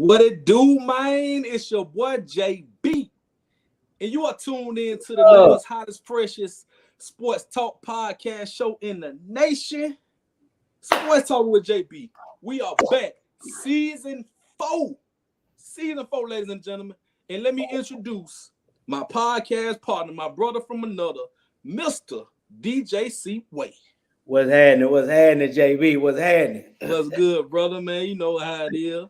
What it do, man? It's your boy JB, and you are tuned in to the newest, hottest, freshest sports talk podcast show in the nation. Sports Talk with JB. We are back, season 4, ladies and gentlemen. And let me introduce my podcast partner, my brother from another, Mr. DJ Way. What's happening? What's happening, JB? What's happening? What's good, brother, man? You know how it is.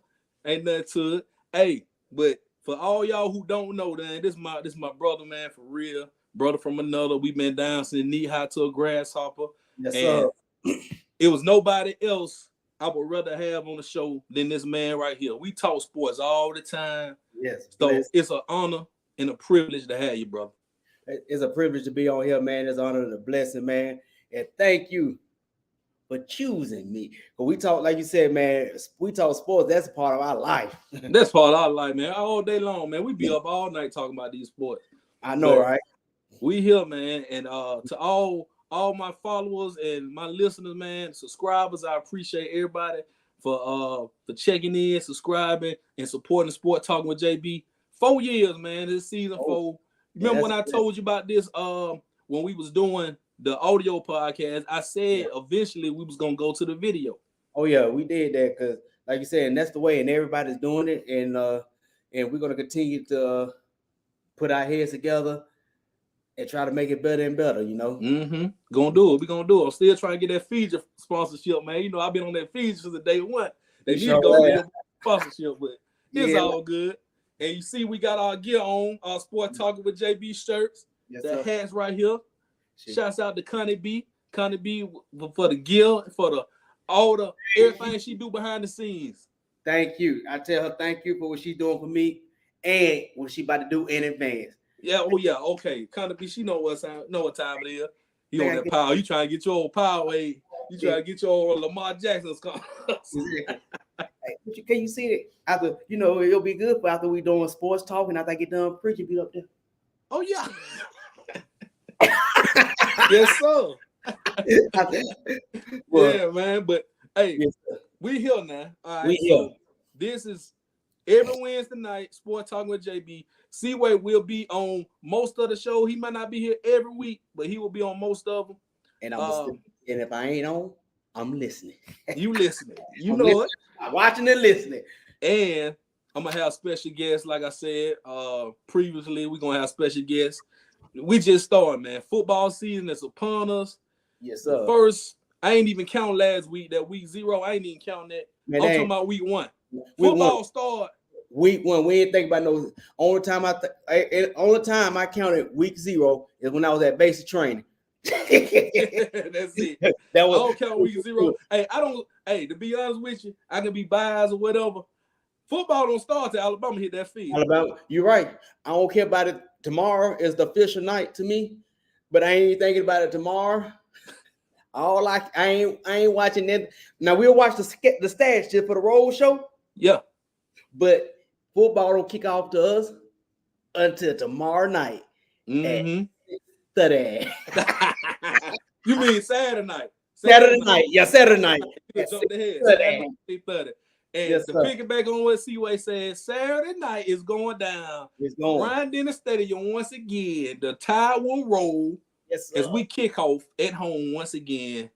Ain't nothing to it. Hey, but for all y'all who don't know, then this my brother, man, for real. Brother from another. We've been down since knee high to a grasshopper. Yes, and sir. It was nobody else I would rather have on the show than this man right here. We talk sports all the time. Yes. So it's an honor and a privilege to have you, brother. It's a privilege to be on here, man. It's an honor and a blessing, man. And thank you for choosing me. But we talk, like you said, man, we talk sports. That's a part of our life. That's part of our life, man. All day long, man. We be up all night talking about these sports. I know, right? We here, man. And to all my followers and my listeners, man, subscribers, I appreciate everybody for checking in, subscribing, and supporting Sport Talking with JB. 4 years, man. This season 4. Remember when I told you about this when we was doing the audio podcast? I said eventually we was gonna go to the video. Oh yeah, we did that because, like you said, and that's the way, and everybody's doing it, and we're gonna continue to put our heads together and try to make it better and better, you know. Gonna do it. We're gonna do it. I'm still trying to get that feature sponsorship, man. You know, I've been on that feature since the day one. They need to go get a sponsorship, but it's all good. And you see, we got our gear on, our Sport Talking with JB shirts. Yes, the sir. hats right here. Shouts out to Connie B. Connie B for the gear, for everything she do behind the scenes. Thank you. I tell her thank you for what she's doing for me and what she about to do in advance. Yeah, okay. Connie B, she know what time it is. You on that power. You trying to get your old Powerade. You trying to get your old Lamar Jackson's car. Hey, can you see it? After, you know, it'll be good for after we doing sports talk and after I get done preaching, be up there. Oh yeah. Yes, sir. Yeah, man. But hey, we here now. All right. We here. This is every Wednesday night, Sport Talking with JB. Seaway will be on most of the show. He might not be here every week, but he will be on most of them. And and if I ain't on, I'm listening. You listening. You know it. I'm watching and listening. And I'm gonna have special guests, like I said previously. We're gonna have special guests. We just started, man. Football season is upon us. Yes, sir. First, I ain't even count last week. That week 0, I ain't even count that. I'm talking about week 1. Football started week 1. We ain't think about no. Only time I counted week 0 is when I was at basic training. That's it. I don't count week 0. Hey, to be honest with you, I can be biased or whatever. Football don't start till Alabama hit that field. Alabama, you're right. I don't care about it. Tomorrow is the official night to me, but I ain't thinking about it tomorrow. I ain't watching that. Now we'll watch the stats just for the road show. Yeah, but football don't kick off to us until tomorrow night. Saturday. You mean Saturday night? Saturday night. Yeah, Saturday night. Jump the head. Saturday. And to piggyback on what Seaway said, Saturday night is going down. It's going. Ryan Dennis Stadium once again. The tide will roll as we kick off at home once again.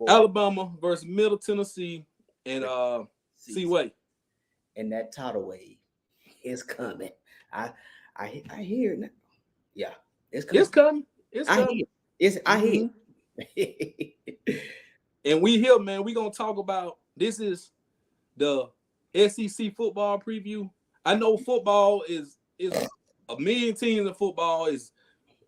Alabama versus Middle Tennessee and Seaway. And that tidal wave is coming. I hear it now. Yeah, it's coming. It's coming. I hear it. And we here, man. We gonna talk about this is the SEC football preview. I know football is a million teams in football, is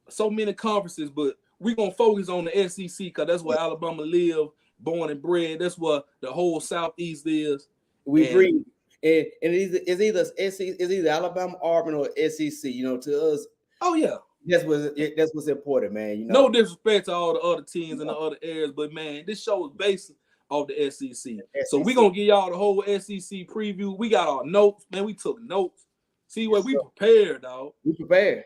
so many conferences, but we're going to focus on the SEC because that's where Alabama live, born and bred. That's what the whole Southeast is. We agree. And it's either Alabama, Auburn, or SEC, you know, to us. Oh, yeah. That's what's important, man. You know? No disrespect to all the other teams in the other areas, but, man, this show is based of the SEC. So we're going to give y'all the whole SEC preview. We got our notes, man. We took notes. See what we prepared, dog. We prepared.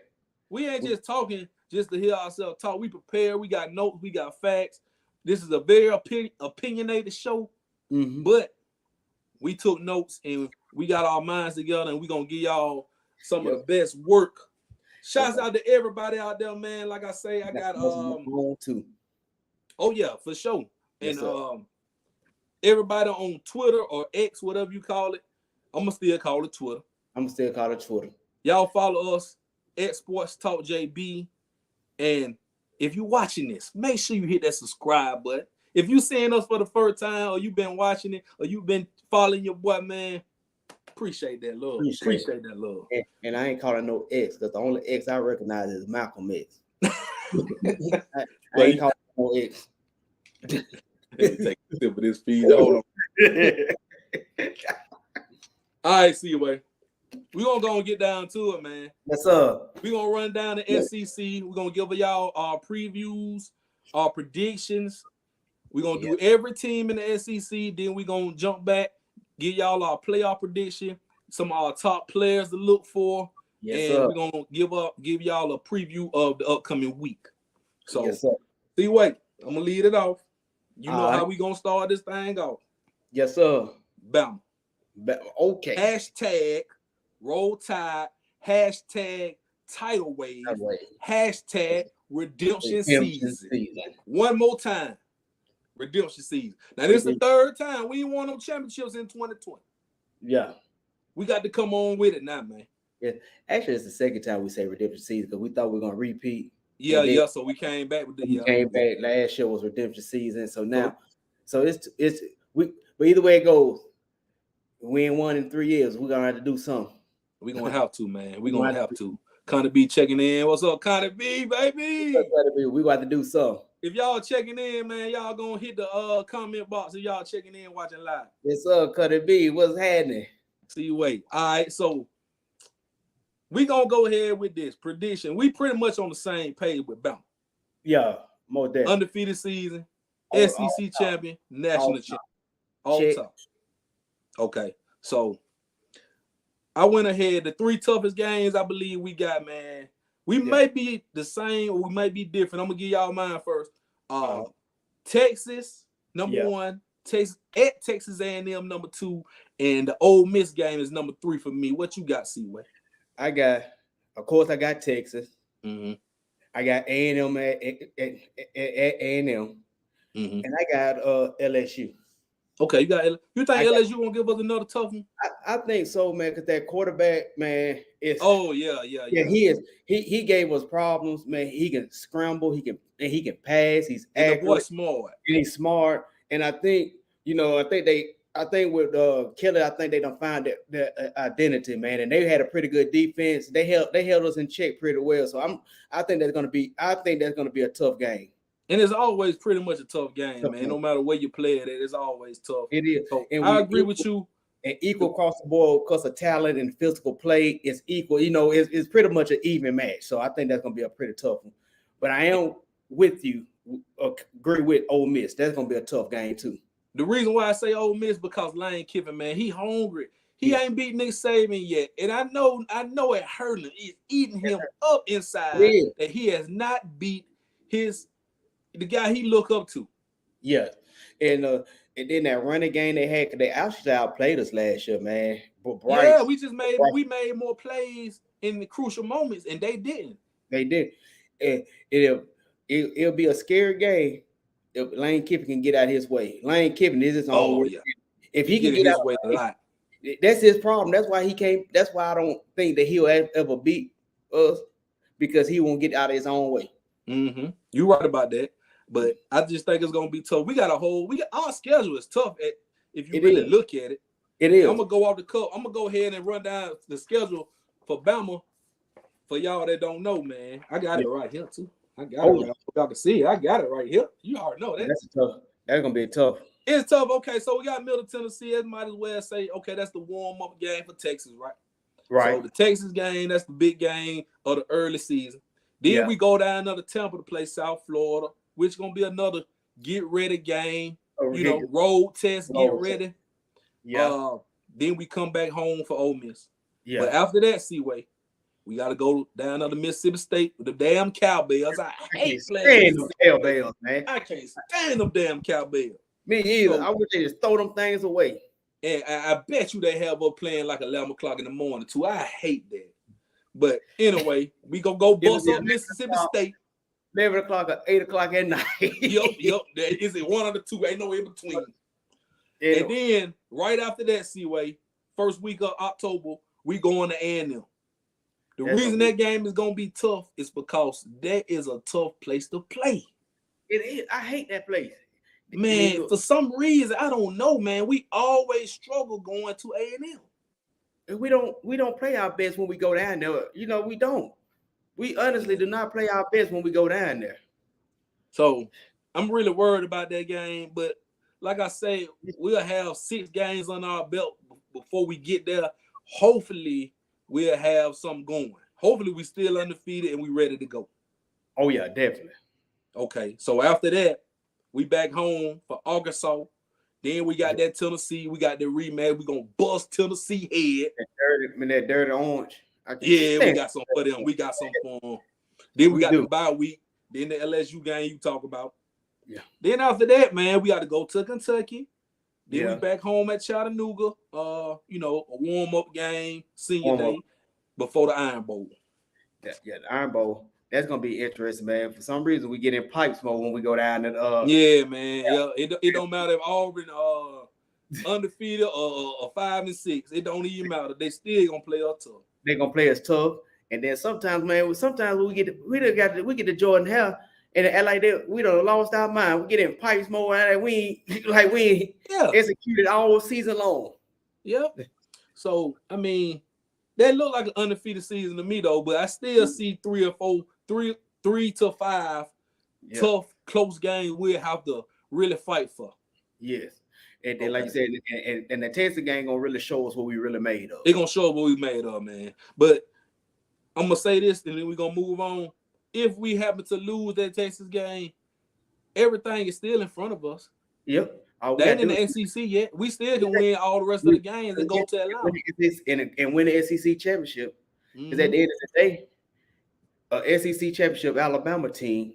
We ain't just talking just to hear ourselves talk. We prepared. We got notes. We got facts. This is a very opinionated show, but we took notes and we got our minds together, and we're gonna give y'all some of the best work. Shouts out to everybody out there, man. Like I say, I got too. Oh yeah, for sure. Yes, and everybody on Twitter or X, whatever you call it, I'm gonna still call it Twitter. Y'all follow us at Sports Talk JB. And if you're watching this, make sure you hit that subscribe button. If you seeing us for the first time, or you've been watching it, or you've been following your boy, man, appreciate that love. Appreciate that love. And I ain't calling no X, because the only X I recognize is Malcolm X. I ain't calling no X. Let me take a sip of this feed. Hold on. All right, see you, way. We're gonna go and get down to it, man. Yes, sir. We're gonna run down the SEC. We're gonna give y'all our previews, our predictions. We're gonna do every team in the SEC. Then we're gonna jump back, give y'all our playoff prediction, some of our top players to look for. Yes, and sir. we're gonna give y'all a preview of the upcoming week. So yes, sir. see, wait, I'm gonna lead it off. You know right. how we gonna start this thing off. Yes, sir. Bam. Okay. Hashtag Roll Tide. Hashtag Tidal Wave. Hashtag Redemption season. One more time. Redemption season. Now, this is the third time. We ain't won no championships in 2020. Yeah. We got to come on with it now, man. Yeah. Actually, it's the second time we say redemption season, because we thought we were going to repeat. Yeah. So we came back with We came back. Last year was redemption season. So now, but either way it goes, we ain't won in 3 years. We're going to have to do something. We're going to have to, man. We're going to have to. Connie B checking in. What's up, Connie B, baby? We got to do something. If y'all checking in, man, y'all gonna hit the comment box if y'all checking in, watching live. Yes, sir. Connie B, what's happening? See you wait. All right, so we gonna go ahead with this prediction. We pretty much on the same page with Bama. Yeah, more than undefeated season, SEC champion, national champion, all top. Okay, so I went ahead. The 3 toughest games I believe we got, man. We may be the same, or we might be different. I'm gonna give y'all mine first. Texas, number 1. Texas at Texas A&M, number 2, and the Ole Miss game is number 3 for me. What you got, C-Way? I got Texas. Mm-hmm. I got A&M at A&M, and I got LSU. Okay, you think LSU gonna give us another tough one? I think so, man, because that quarterback, man, is he gave us problems, man. He can scramble, he can pass, he's accurate, smart. And he's smart. And I think, I think with Kelly, I think they done found their identity, man. And they had a pretty good defense. They held us in check pretty well. So I think that's gonna be a tough game. And it's always pretty much a tough game, man. No matter where you play it, it's always tough. It is. So I agree with you. And equal across the board because of talent and physical play is equal. It's pretty much an even match. So I think that's going to be a pretty tough one. But I am with you. Agree with Ole Miss. That's going to be a tough game too. The reason why I say Ole Miss because Lane Kiffin, man, he hungry. He ain't beat Nick Saban yet. And I know it hurt him. It's eating him up inside that he has not beat the guy he look up to. Yeah. And then that running game they had, they actually outplayed us last year, man. But Bryce, we made more plays in the crucial moments, and they didn't. They did. And it'll be a scary game if Lane Kiffin can get out his way. Lane Kiffin is his own way. If he can get out his way a lot, that's his problem. That's why he can't. That's why I don't think that he'll ever beat us, because he won't get out of his own way. Mm-hmm. You're right about that. But I just think it's gonna be tough. Our schedule is tough if you really look at it. It is. I'm gonna go off the cuff. I'm gonna go ahead and run down the schedule for Bama. For y'all that don't know, man, I got it right here too. I got it. Right. Y'all can see it. I got it right here. You already know that. That's tough. That's gonna be tough. It's tough. Okay, so we got Middle Tennessee. I might as well say, okay, that's the warm-up game for Texas, right? Right. So the Texas game, that's the big game of the early season. Then we go down another Tampa to play South Florida, which is going to be another get-ready game, road test, get ready. Yeah. Then we come back home for Ole Miss. Yeah. But after that, Seaway, we got to go down to the Mississippi State with the damn Cowbells. I hate playing them Cowbells, man. I can't stand them damn Cowbells. Me either. I wish they just throw them things away. And I bet you they have us playing like 11 o'clock in the morning too. I hate that. But anyway, we gonna go bust up Mississippi State. 11 o'clock or 8 o'clock at night. Yep. Is it one of the two? Ain't no in between. And then right after that, Seaway, first week of October, we going to A&M. The reason that game is gonna be tough is because that is a tough place to play. It is. I hate that place. Man, for some reason, I don't know, man. We always struggle going to A&M. We don't play our best when we go down there. You know, we don't. We honestly do not play our best when we go down there. So I'm really worried about that game. But like I say, we'll have 6 games on our belt before we get there. Hopefully, we'll have something going. Hopefully, we still undefeated and we ready to go. Oh, yeah, definitely. Okay, so after that, we back home for Arkansas. Then we got that Tennessee. We got the rematch. We gonna bust Tennessee head. That dirty orange. Yeah, we got some for them. We got some for them. Then we got the bye week. Then the LSU game you talk about. Yeah. Then after that, man, we got to go to Kentucky. Then we back home at Chattanooga. A warm-up game, senior day, before the Iron Bowl. Yeah, the Iron Bowl. That's gonna be interesting, man. For some reason, we get in pipes mode when we go down and Yeah, man. Yeah. It don't matter if Auburn undefeated or 5-6. It don't even matter. They still gonna play us tough. They're gonna play us tough. And then sometimes, man, we get the Jordan Hare and act like that we done lost our mind. We get in pipes mode and we ain't executed all season long. Yep. So I mean, that look like an undefeated season to me though, but I still see 3 or 4. 3 to 5 tough, close games we'll have to really fight for. Yes. And then, like you said, and the Texas game gonna really show us what we really made of. They're gonna show us what we made of, man. But I'm gonna say this, and then we're gonna move on. If we happen to lose that Texas game, everything is still in front of us. Yep. They ain't in the SEC yet. We still can win all the rest of the games and go to Atlanta. And win the SEC championship. Because at the end of the day, a SEC championship Alabama team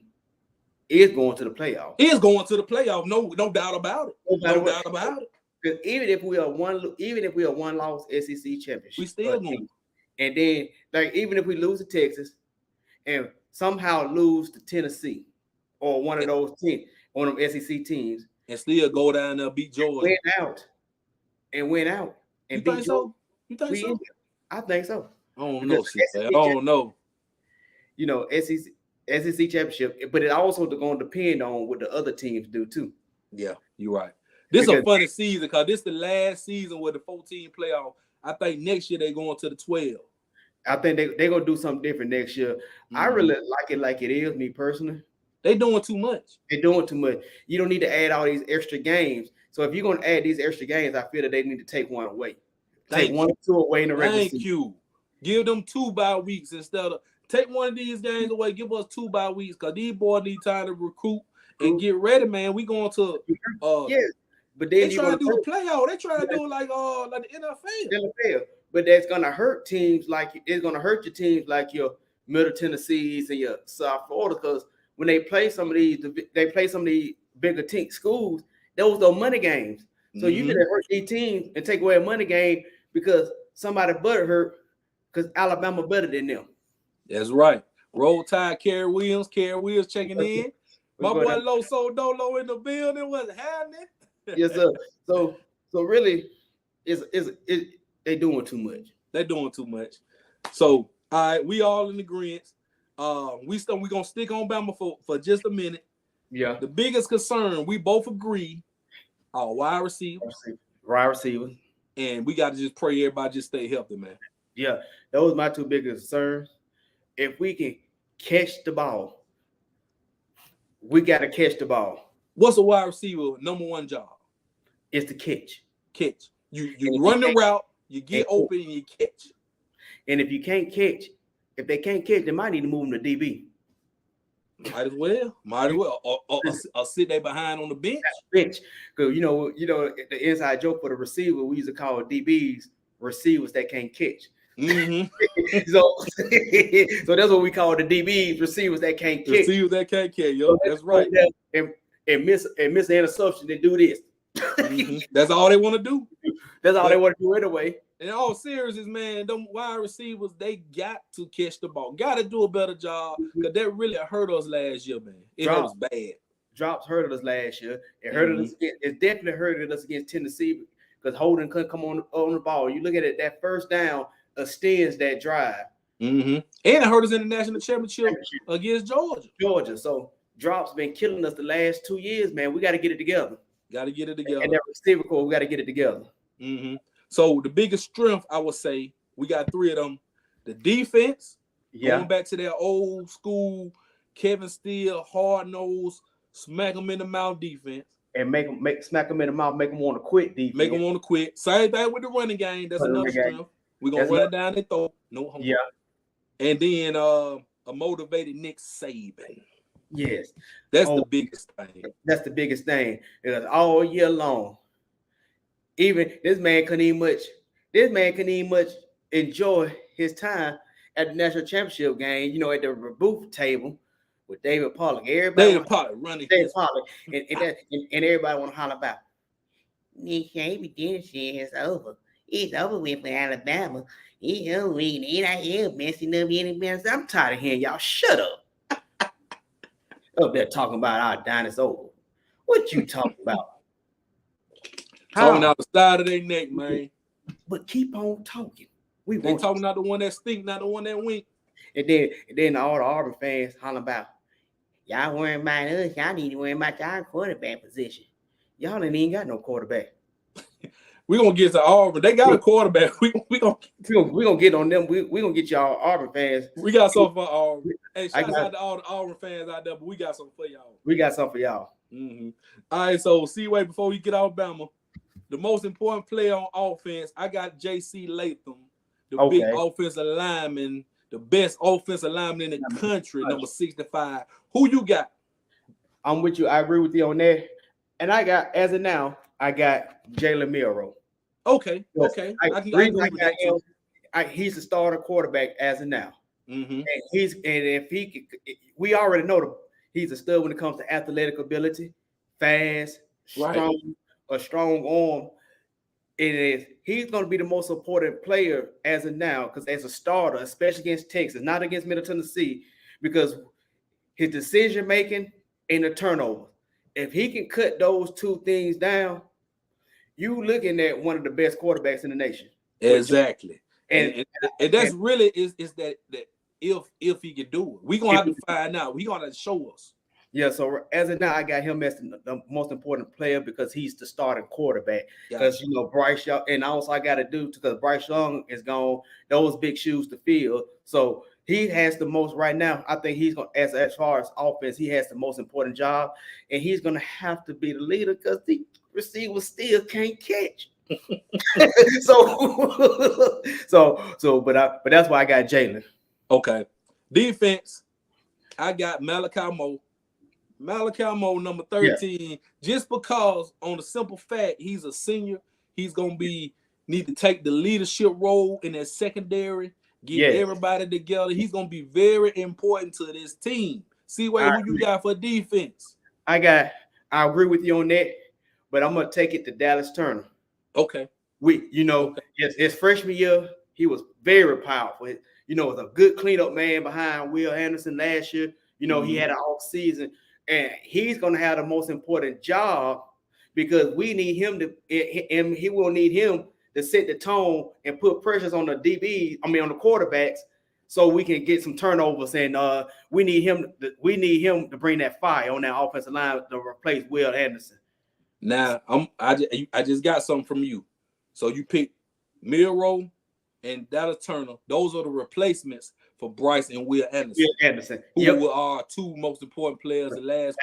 is going to the playoff. Is going to the playoff. No doubt about it. No doubt about it. Because even if we are one loss SEC championship, we still going. And then, like, even if we lose to Texas and somehow lose to Tennessee or one of those teams, one of them SEC teams, and still go down there, beat Georgia, win out, and beat Georgia. You think so? I think so. I don't know. I don't know. You know, SEC championship, but it also going to depend on what the other teams do too. Yeah, you're right. This is a funny season because this is the last season with the 14 playoff. I think next year they're going to the 12. I think they're going to do something different next year. Mm-hmm. I really like it like it is, me personally. They're doing too much. They're doing too much. You don't need to add all these extra games. So if you're going to add these extra games, I feel that they need to take one away. Take 1 or 2 away in the regular season. Thank you. Give them 2 bye weeks instead of take one of these games away. Give us 2 bye weeks because these boys need time to recruit and get ready, man. We going to but then they try to do the playoff. They try to do like the NFL. But that's gonna hurt teams like it's gonna hurt your teams like your Middle Tennessees and your South Florida because when they play some of these bigger schools, those are money games. So you can hurt these teams and take away a money game because somebody butt hurt because Alabama better than them. That's right. Roll Tide, Kerry Williams checking in. My boy Loso Dolo in the building. What's happening? Yes, sir. So really, they doing too much. They're doing too much. So, all right, we all in agreement. We gonna stick on Bama for just a minute. Yeah. The biggest concern, we both agree, are wide receivers. And we got to just pray everybody just stay healthy, man. Yeah, those are my 2 biggest concerns. If we can catch the ball, we got to catch the ball. What's a wide receiver number 1 job? It's to catch. You run the route, you get open, and you catch. And if you can't catch, if they can't catch, they might need to move them to DB. Might as well. Or sit there behind on the bench. Because you know, the inside joke for the receiver, we used to call DBs receivers that can't catch. Mm-hmm. so that's what we call the DBs, receivers that can't catch. Receivers that can't catch, yo. That's right. And miss the interception, they do this. That's all they want to do. That's all they want to do anyway. In all seriousness, man, them wide receivers, they got to catch the ball. Got to do a better job because that really hurt us last year, man. It hurt us bad. Drops hurted us last year. It hurted us. It definitely hurted us against Tennessee because Holden couldn't come on the ball. You look at it, that first down extends that drive. And it hurt us in the national championship against Georgia. So drops been killing us the last 2 years, man. We got to get it together. And that receiver core, we got to get it together. So the biggest strength, I would say, we got 3 of them. The defense, going back to their old school Kevin Steele, hard-nosed, smack them in the mouth defense. And smack them in the mouth, make them want to quit defense. Make them want to quit. Same thing with the running game. That's another strength. We're going to run it down and throw. No homework. And then a motivated Nick Saban. Yes. That's the biggest thing. That's the biggest thing. Because all year long, even this man couldn't even much enjoy his time at the national championship game, you know, at the booth table with David Pollock. David Pollock running. David Pollock. And everybody want to holler about Nick Saban didn't is over. It's over with for Alabama. He's over with. He not here messing up anybody. I'm tired of hearing y'all. Shut up. Up there talking about our dinosaur. What you talking about? Talking out the side of their neck, man. But keep on talking. They talking out the one that stink, not the one that wink. And then all the Auburn fans hollering about, y'all worrying about us. Y'all need to worry about y'all quarterback position. Y'all ain't even got no quarterback. We're gonna get to Auburn. They got a quarterback. We gonna get on them. We gonna get y'all Auburn fans. We got something for Auburn. Hey, shout out to all the Auburn fans out there, but we got something for y'all. We got something for y'all. All right, so Seaway, before we get Alabama, the most important player on offense, I got J.C. Latham, the big offensive lineman, the best offensive lineman in the country, number 65. Who you got? I'm with you. I agree with you on that. And I got, as of now, I got Jalen Milroe. Okay. He's the starter quarterback as of now. And we already know he's a stud when it comes to athletic ability, fast, strong, a strong arm. He's going to be the most important player as of now, because as a starter, especially against Texas, not against Middle Tennessee, because his decision making and the turnover. If he can cut those 2 things down, you looking at one of the best quarterbacks in the nation. Exactly. And that's really is that if he can do it. We're gonna have to find out. He's gonna show us. Yeah, so as of now, I got him as the most important player because he's the starting quarterback. Because you know Bryce Young, and also I got to do because Bryce Young is gone, those big shoes to fill. So he has the most right now. I think he's going as far as offense, he has the most important job, and he's going to have to be the leader because the receivers still can't catch. But that's why I got Jalen. Okay, defense, I got Malachi Moore. Number 13, just because on the simple fact he's a senior, he's gonna need to take the leadership role in that secondary, get everybody together. He's gonna be very important to this team. See who you got for defense. I agree with you on that, but I'm gonna take it to Dallas Turner. Okay. His freshman year, he was very powerful. You know, was a good cleanup man behind Will Anderson last year. You know, he had an off season. And he's going to have the most important job because we need him and he will need him to set the tone and put pressures on the on the quarterbacks, so we can get some turnovers. And we need him to bring that fire on that offensive line to replace Will Anderson. Now I just got something from you. So you picked Milroe and Dallas Turner. Those are the replacements for Bryce and Will Anderson. Who are 2 most important players the last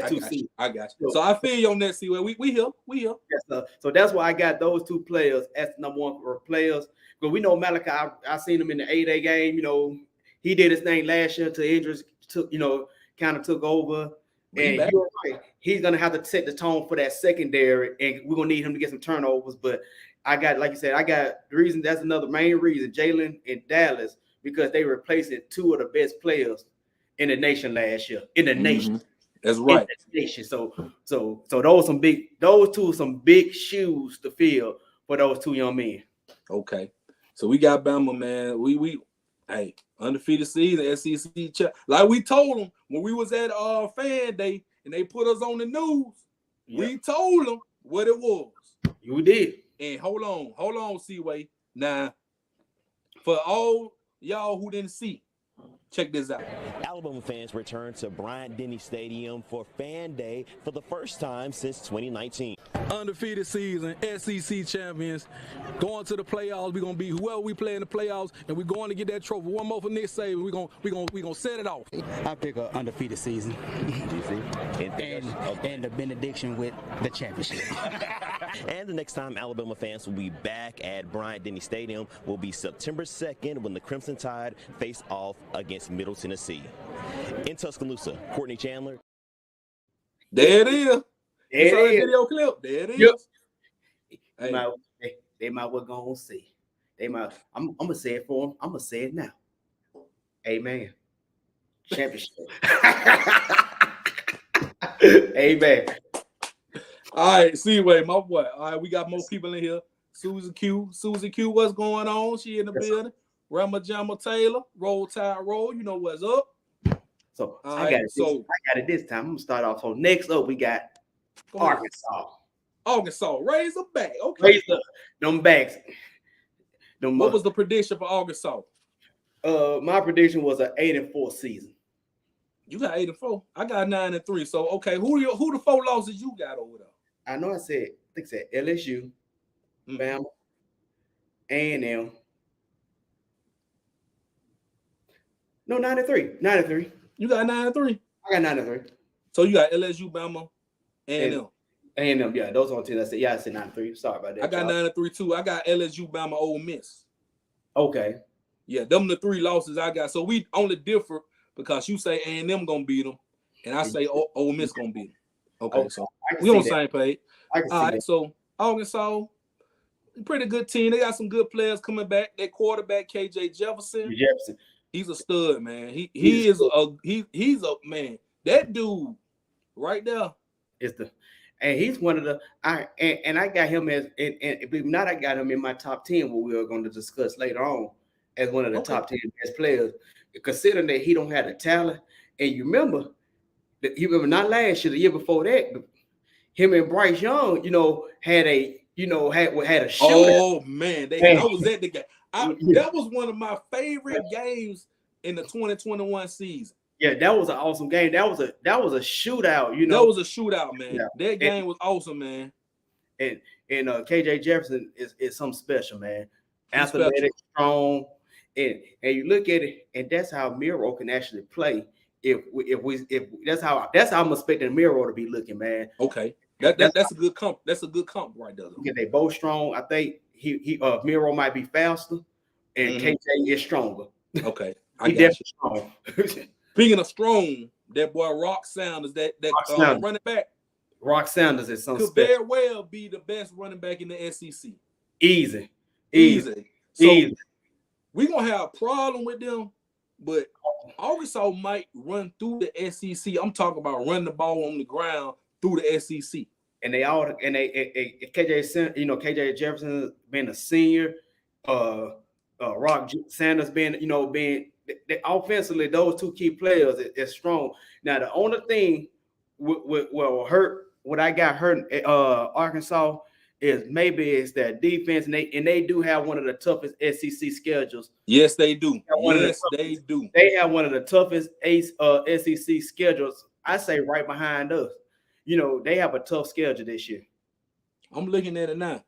2 seasons. I got you. So I feel you on that. See where we here. Yes, sir. So that's why I got those 2 players as the number 1 for players. Because we know Malachi, I seen him in the 8A game. You know, he did his thing last year until injuries kind of took over. And you're right. He's gonna have to set the tone for that secondary, and we're gonna need him to get some turnovers. But I got, like you said, the reason. That's another main reason. Jalen and Dallas, because they replaced 2 of the best players in the nation last year. In the nation. That's right. Nation. So those two are some big shoes to fill for those two young men. Okay. So we got Bama, man. Hey, undefeated season, SEC. Like we told them when we was at fan day and they put us on the news, we told them what it was. You did. And hold on, Seaway. Now, for all y'all who didn't see, check this out. Alabama fans return to Bryant-Denny Stadium for Fan Day for the first time since 2019. Undefeated season, SEC champions, going to the playoffs. We're gonna be whoever we play in the playoffs, and we're going to get that trophy. One more for Nick Saban. We're gonna set it off. I pick an undefeated season, and the benediction with the championship. And the next time Alabama fans will be back at Bryant-Denny Stadium will be September 2nd when the Crimson Tide face off against Middle Tennessee. In Tuscaloosa, Courtney Chandler. There it is. It's on the video clip. There it is. Yep. Hey. They might well go on see. I'm gonna say it for them. I'm gonna say it now. Amen. Championship. Amen. All right, Seaway, my boy. All right, we got more people in here. Susan Q, what's going on? She in the building. Ramajama Taylor, Roll Tide Roll. You know what's up. So I got it this time. I'm gonna start off. So next up, we got Arkansas. Razorback. Okay. Razor them backs. What was the prediction for Arkansas? My prediction was an 8-4 season. You got 8-4. I got 9-3. So okay, who the 4 losses you got over there? I know I think it said LSU, Bama, A&M. No, 9-3. 9-3. You got 9-3. I got 9-3. So you got LSU, Bama, A&M. A&M, yeah, those are 2. I said 9-3. Sorry about that. I got 9-3 too. I got LSU, Bama, Ole Miss. Okay. Yeah, them the 3 losses I got. So we only differ because you say A&M gonna beat them, and I say Ole Miss gonna beat them. Okay, so we on the same page. All right, so Arkansas, pretty good team. They got some good players coming back. Their quarterback KJ Jefferson. He's a stud, man. He's a man. That dude right there is and he's one of the I got him as I got him in my top 10, what we are going to discuss later on as one of the top 10 best players, considering that he don't have the talent. And you remember not last year, the year before that, him and Bryce Young, had a shootout. Oh man, I was at the game. That was one of my favorite games in the 2021 season. Yeah, that was an awesome game. That was a shootout. That was a shootout, man. Yeah. That game was awesome, man. And KJ Jefferson is something special, man. Athletic, strong, and you look at it, and that's how Miro can actually play. If that's how I'm expecting Miro to be looking, man. Okay, that's a good comp. That's a good comp right there. Okay, they both strong. I think Miro might be faster, and KJ is stronger. Okay, he definitely strong. Speaking of strong, that boy Rock Sanders, that running back. Rock Sanders is something could very well be the best running back in the SEC. Easy. So we're gonna have a problem with them, but Arkansas might run through the SEC. I'm talking about running the ball on the ground through the SEC. And KJ Jefferson being a senior, Rock Sanders being offensively, those 2 key players is strong. Now the only thing what I got hurt Arkansas is that defense, and they do have one of the toughest SEC schedules. Yes, they do. They do. They have one of the toughest SEC schedules. I say right behind us. They have a tough schedule this year. I'm looking at it now.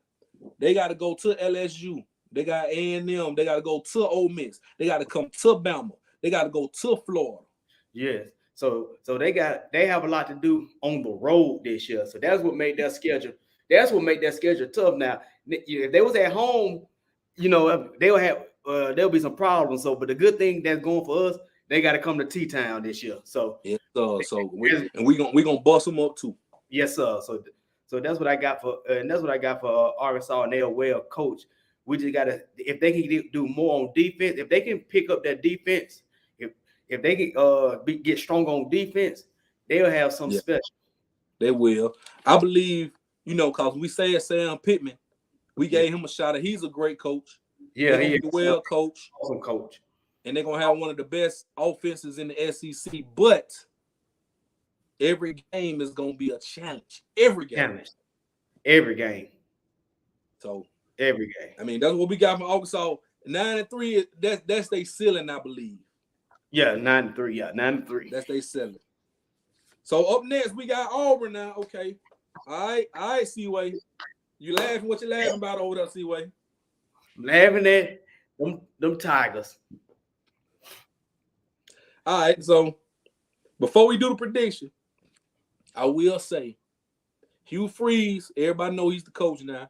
They got to go to LSU. They got A&M. They got to go to Ole Miss. They got to come to Bama. They got to go to Florida. Yes. So they have a lot to do on the road this year. So that's what made their schedule. That's what made that schedule tough. Now, if they was at home, there'll be some problems. So, but the good thing that's going for us, they got to come to T-Town this year. So yes, we gonna bust them up too. Yes, sir. So that's what I got for Arkansas, and they're well coached. We just gotta, if they can do more on defense, if they can pick up that defense, if they can get strong on defense, they'll have something special. They will. I believe, because we say Sam Pittman, we gave him a shot. He's a great coach. Yeah, he is well coached. Awesome coach. And they're gonna have one of the best offenses in the SEC. But every game is gonna be a challenge. Every game. So every game. I mean, that's what we got from Arkansas. 9-3. That's their ceiling, I believe. Yeah, 9-3. Yeah, 9-3. That's their ceiling. So up next, we got Auburn now. Okay. All right, Seaway. You laughing? What you laughing about over there, Seaway? I'm laughing at them Tigers. All right, so before we do the prediction, I will say Hugh Freeze, everybody know he's the coach now.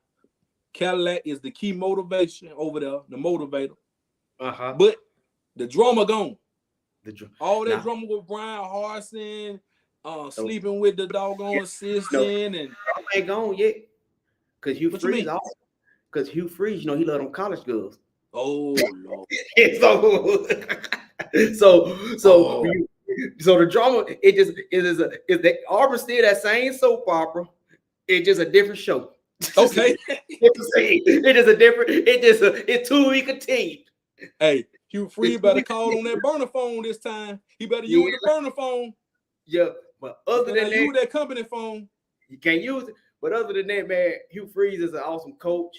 Cadillac is the key motivation over there, the motivator. But the drama gone. All that drama with Brian Harsin, sleeping with the doggone assistant, and ain't gone yet. Because Hugh Freeze, he love them college girls. Oh Lord. So the drama, the Auburn still that same soap opera. It's just a different show. Okay. It's to be continued. Hey, Hugh Freeze better call on that burner phone this time. He better use the burner phone. Yeah, but other than that, use that company phone. You can't use it. But other than that, man, Hugh Freeze is an awesome coach.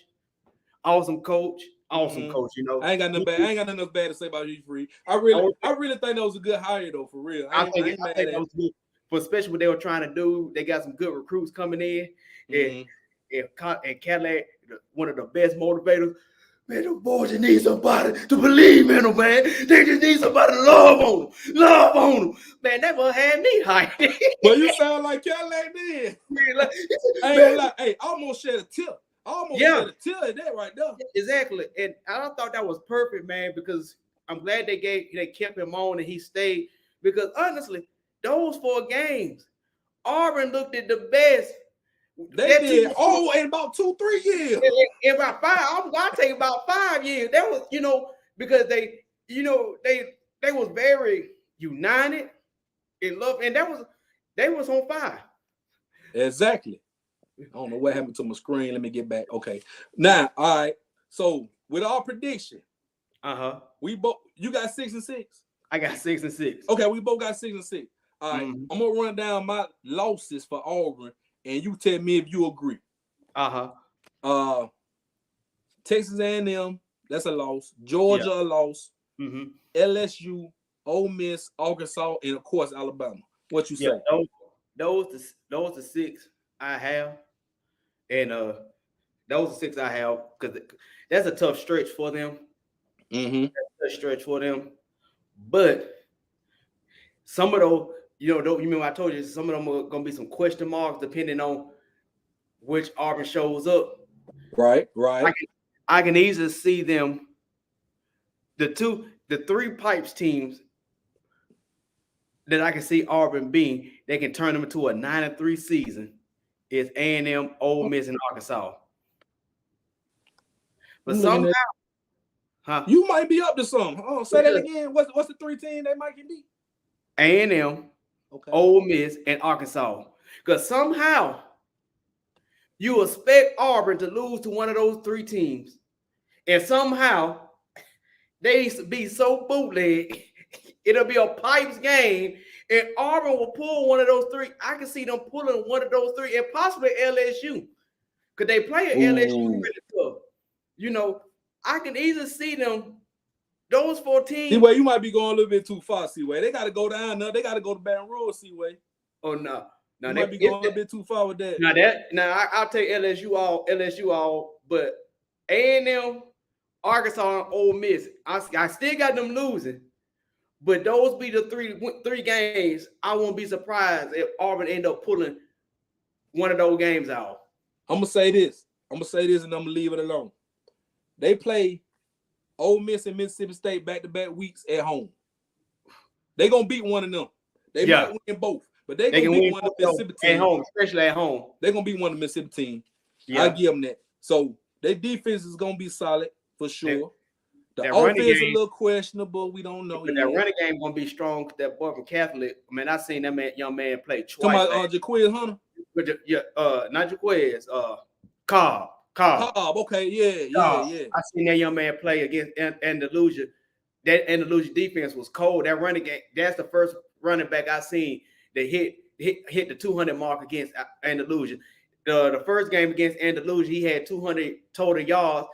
Awesome coach. I ain't got nothing bad to say about Hugh Freeze. I really think that was a good hire though, for real. I think that was good. But especially what they were trying to do, they got some good recruits coming in. And Cadillac, one of the best motivators. Man, the boys just need somebody to believe in them, man. They just need somebody to love on them. Man, that one had me high. Well, you sound like Cadillac then. I ain't gonna lie. Hey, I almost shed a tip. Shed a tip at that right there. Exactly. And I thought that was perfect, man, because I'm glad they kept him on and he stayed. Because honestly, those 4 games, Auburn looked at the best. They did. In about 2-3 years. In about 5, I'll take about 5 years. That was, because they was very united in love, and they was on fire. Exactly. I don't know what happened to my screen. Let me get back. Okay. Now, all right. So with our prediction, we both. You got 6-6. I got 6-6. Okay, we both got 6-6. All right. I'm gonna run down my losses for Auburn. And you tell me if you agree. Texas A&M, that's a loss. Georgia, a loss. LSU, Ole Miss, Arkansas, and of course Alabama. What you say? Those the 6 I have, and those are 6 I have because that's a tough stretch for them. That's a tough stretch for them, but some of those. You remember I told you some of them are going to be some question marks depending on which Auburn shows up. Right. I can easily see them, the 3 Pipes teams that I can see Auburn being, they can turn them into a 9-3 season. Is A&M, Ole Miss, and Arkansas. But somehow, you might be up to something. Say that again. What's the 3 teams they might get beat? A&M. Ole Miss, and Arkansas. Because somehow you expect Auburn to lose to one of those 3 teams. And somehow they be so bootleg, it'll be a Pipes game, and Auburn will pull one of those 3. I can see them pulling one of those 3, and possibly LSU. Because they play at LSU really tough. I can easily see them. Those 4 teams. Seaway, you might be going a little bit too far, Seaway. They got to go down there. They got to go to Baton Rouge, Seaway. Oh, no. You might be going a little bit too far with that. I'll take LSU all, but A&M, Arkansas, and Ole Miss, I still got them losing, but those be the 3 games. I won't be surprised if Auburn end up pulling one of those games out. I'm going to say this, and I'm going to leave it alone. They play Ole Miss and Mississippi State back-to-back weeks at home. They're going to beat one of them. They might win both, but they going to beat one of the Mississippi teams. At home, especially at home. They're going to beat one of the Mississippi teams. I give them that. So their defense is going to be solid for sure. The offense a little questionable. We don't know. But that running game gonna be strong. That boy from Catholic, man, I seen that young man play twice. Talking about Jaquez Hunter? Not Jaquez. Cobb. Okay, yeah. I seen that young man play against Andalusia. That Andalusia defense was cold. That running game, that's the first running back I seen that hit the 200 mark against Andalusia. The first game against Andalusia, he had 200 total yards,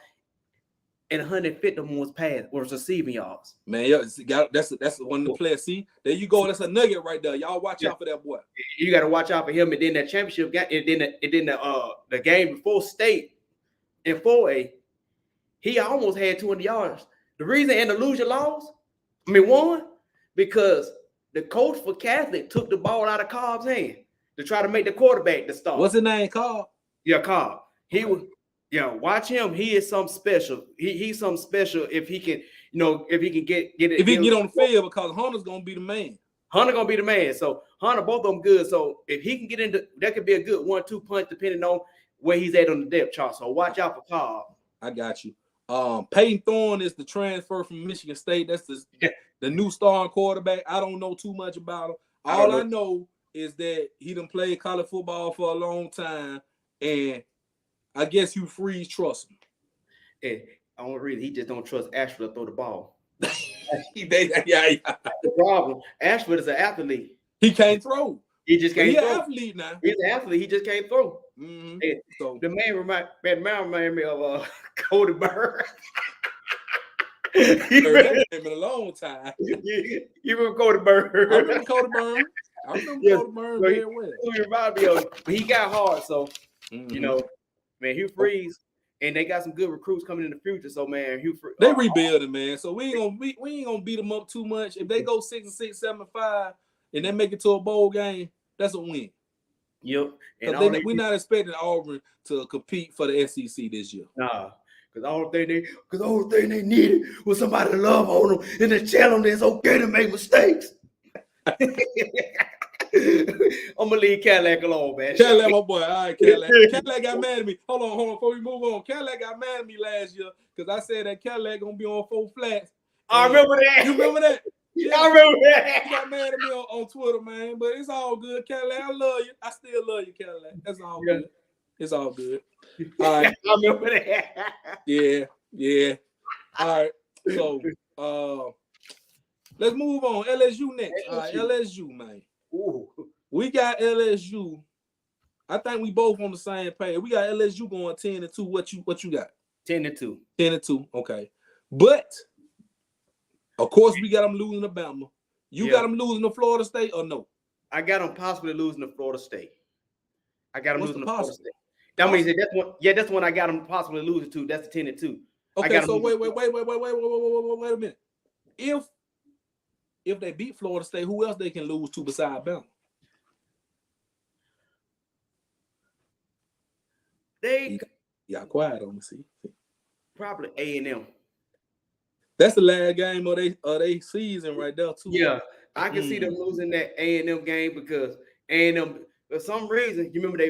and 150 of them was receiving yards. Man, that's one of the players. See, there you go. That's a nugget right there. Y'all watch out for that boy. You got to watch out for him. And then that championship game, and then the game before state in 4A, he almost had 200 yards. The reason Andalusia won, because the coach for Catholic took the ball out of Cobb's hand to try to make the quarterback the start. What's his name, Cobb? Yeah, Cobb. He was. Yeah, watch him. He is something special. He's something special if he can, if he can get it. If he can get on the field, because Hunter's gonna be the man. Hunter gonna be the man. So Hunter, both of them good. So if he can get into, that could be a good 1-2 punch depending on where he's at on the depth chart. So watch out for Cobb. I got you. Peyton Thorne is the transfer from Michigan State. That's the new starting quarterback. I don't know too much about him. All I know is that he done played college football for a long time, and I guess Hugh Freeze trusts him. And I don't really. He just don't trust Ashford to throw the ball. Yeah. The problem. Ashford is an athlete. He can't throw. He just can't throw. He's an athlete now. He's an athlete. He just can't throw. Mm-hmm. So the man remind me of Cody Bird. He's been a long time. You remember Cody Bird? I remember Cody Bird. Cody Bird very well. He reminded me of, he got hard, so man, Hugh Freeze, and they got some good recruits coming in the future. So man, they rebuilding, man. So we ain't gonna beat them up too much. If they go 6-6, 7-5, and they make it to a bowl game, that's a win. Yep. And we're not expecting Auburn to compete for the SEC this year. Nah, because the only thing they needed was somebody to love on them and to tell them that it's okay to make mistakes. I'm gonna leave Cadillac alone, man. Cadillac, my boy. All right, Cadillac. Cadillac got mad at me. Hold on. Before we move on, Cadillac got mad at me last year because I said that Cadillac gonna be on 4 flats. I remember that. You remember that? Yeah, I remember that. He got mad at me on Twitter, man. But it's all good, Cadillac. I love you. I still love you, Cadillac. That's all good. It's all good. All right. I remember that. Yeah. All right. So let's move on. LSU next. All right, LSU, man. Ooh. We got LSU. I think we both on the same page. We got LSU going 10-2. What you got? 10-2. 10-2. Okay. But of course we got them losing to Bama. You got them losing to Florida State or no? I got them possibly losing to Florida State. I got them losing to Florida State. That means that's one. Yeah, that's one I got them possibly losing to. That's the 10-2. Okay, so wait a minute. If they beat Florida State, who else they can lose to besides Bama? They got quiet on me. See, probably A&M. That's the last game of they season right there too. Yeah, I can see them losing that A&M game because A&M, for some reason, you remember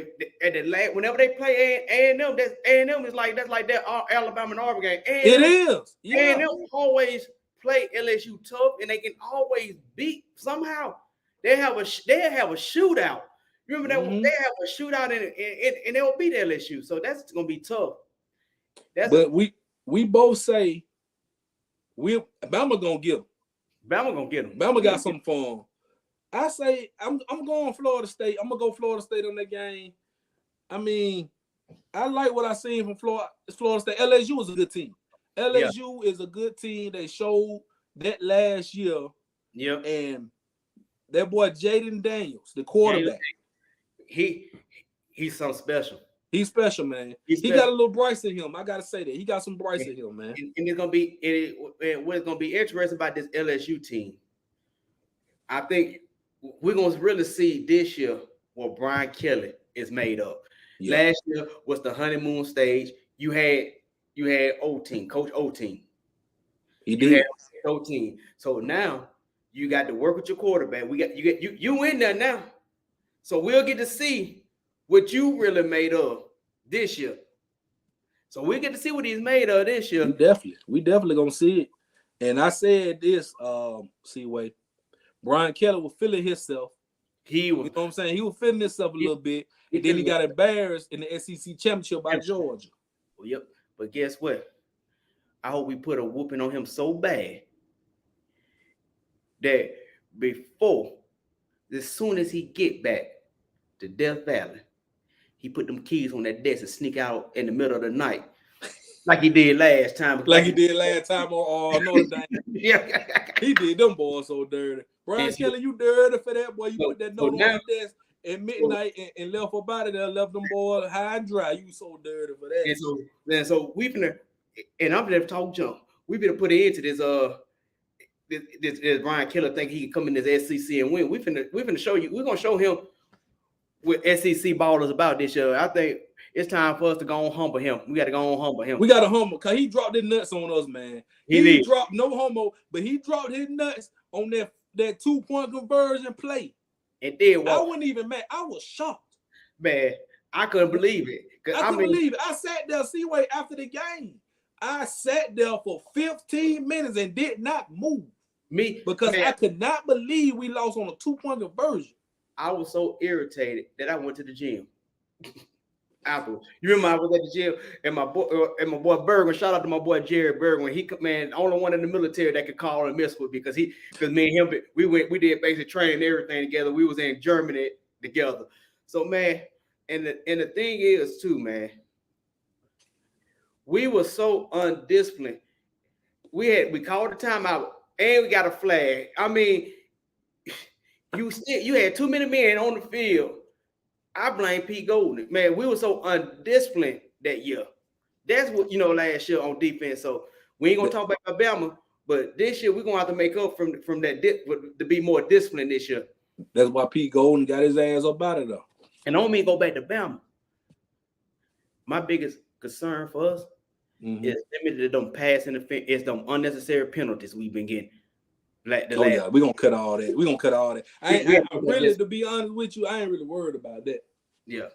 whenever they play A&M, that's A&M is like that Alabama and Auburn game. It is. Yeah. A&M always play LSU tough, and they can always beat somehow. They have a shootout. Remember that they have a shootout and they'll beat LSU. So that's gonna be tough. But we both say Bama gonna get them. Bama gonna get them. Bama got something for them. I say I'm going Florida State. I'm gonna go Florida State on that game. I mean, I like what I seen from Florida State. LSU is a good team. LSU is a good team. They showed that last year. Yeah. And that boy Jaden Daniels, the quarterback. He's something special. He's special, man. He got a little Bryce in him. I gotta say that. He got some Bryce in him, man. And it's gonna be what's gonna be interesting about this LSU team. I think we're gonna really see this year what Brian Kelly is made of. Yeah. Last year was the honeymoon stage. You had Coach O-Team. He did. O-Team. So now you got to work with your quarterback. You in there now. So we'll get to see what you really made of this year. So we get to see what he's made of this year. We definitely gonna see it. And I said this, Seaway, Brian Kelly was feeling himself. You know what I'm saying? He was feeling himself a little bit. And then he got embarrassed in the SEC championship by Georgia. Well, yep. But guess what? I hope we put a whooping on him so bad that before, as soon as he get back to Death Valley, he put them keys on that desk and sneak out in the middle of the night, like he did last time. Like he did last time on Notre Dame. Yeah, he did them boys so dirty. Brian Kelly, you dirty for that boy. You put that note on the desk at midnight and left her body there, left them boys high and dry. You so dirty for that. And so we finna, and I'm gonna talk jump. We finna put it into this Brian Kelly think he can come in this SEC and win. We finna show you. We're gonna show him what SEC ballers about this year. I think it's time for us to go on humble him. We got to go on humble him. We got to humble because he dropped his nuts on us, man. He dropped no homo, but he dropped his nuts on that 2-point conversion play. And then what? I wasn't even mad. I was shocked. Man, I couldn't believe it. I couldn't believe it. I sat there, Seaway, after the game. I sat there for 15 minutes and did not move. Because I could not believe we lost on a 2-point conversion. I was so irritated that I went to the gym. Afterwards, you remember I was at the gym and my boy Bergman. Shout out to my boy Jerry Bergman. He the only one in the military that could call and mess with me because me and him we did basic training and everything together. We was in Germany together. So man, and the thing is too, man, we were so undisciplined. We called the timeout and we got a flag. I mean. You had too many men on the field. I blame Pete Golden. Man, we were so undisciplined that year. That's what, last year on defense. So we ain't going to talk about Alabama, but this year we're going to have to make up from that to be more disciplined this year. That's why Pete Golden got his ass up out of there. And I don't mean go back to Bama. My biggest concern for us is limited them pass interference. It's them unnecessary penalties we've been getting. Yeah, we're gonna cut all that. We're gonna cut all that. I really, to be honest with you, I ain't really worried about that. Yeah.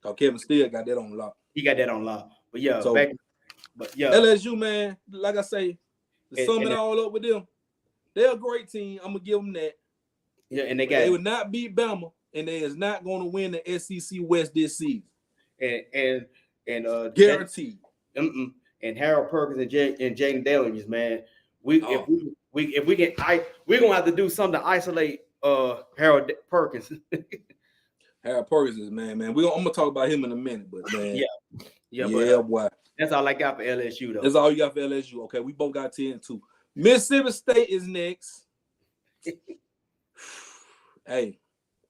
Cause Kevin still got that on lock. He got that on lock. But yeah, LSU, man, like I say, to sum it all up with them, they're a great team. I'm gonna give them that. Yeah, and they would not beat Bama, and they is not gonna win the SEC West this season. And guaranteed. And Harold Perkins and Jaden Daniels, man. If we can, we're gonna have to do something to isolate Harold Perkins. Harold Perkins is man. I'm gonna talk about him in a minute, but man, boy. That's all I got for LSU though. That's all you got for LSU. Okay, we both got 10-2. Mississippi State is next. Hey,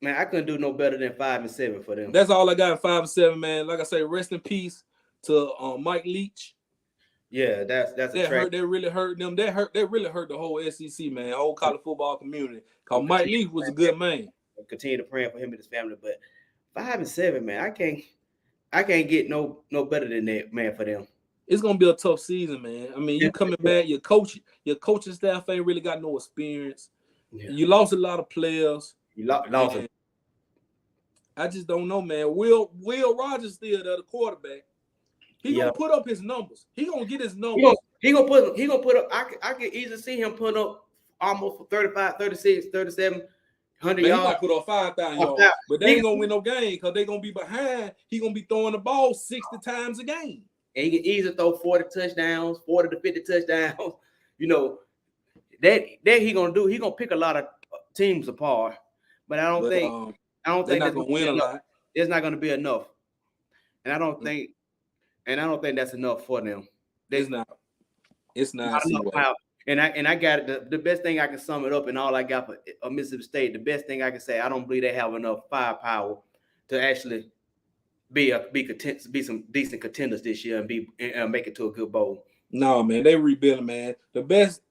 man, I couldn't do no better than 5-7 for them. That's all I got. 5-7, man. Like I say, rest in peace to Mike Leach. Yeah, that's that really hurt them. That really hurt the whole SEC, man, whole college football community. Cause Mike Leach was a good man. Continue to pray for him and his family, but 5-7, man, I can't get no better than that, man, for them. It's gonna be a tough season, man. I mean, you coming back, your coaching staff ain't really got no experience. Yeah. You lost a lot of players. You lost it. I just don't know, man. Will Rogers still the quarterback? He gonna put up his numbers. He gonna get his numbers. He gonna put up. I can easily see him put up almost 35, 36, 37, 100 yards. He might put up 5,000 yards, but they ain't gonna win no game because they gonna be behind. He gonna be throwing the ball 60 times a game. And he can easily throw 40 touchdowns, 40 to 50 touchdowns. That he gonna do. He gonna pick a lot of teams apart. But I don't think that's gonna win a lot. It's not gonna be enough. And I don't think that's enough for them. It's not. And I got it. The best thing I can sum it up, and all I got for Mississippi State, the best thing I can say, I don't believe they have enough firepower to actually be some decent contenders this year and make it to a good bowl. No, man, they rebuilding, man. The best,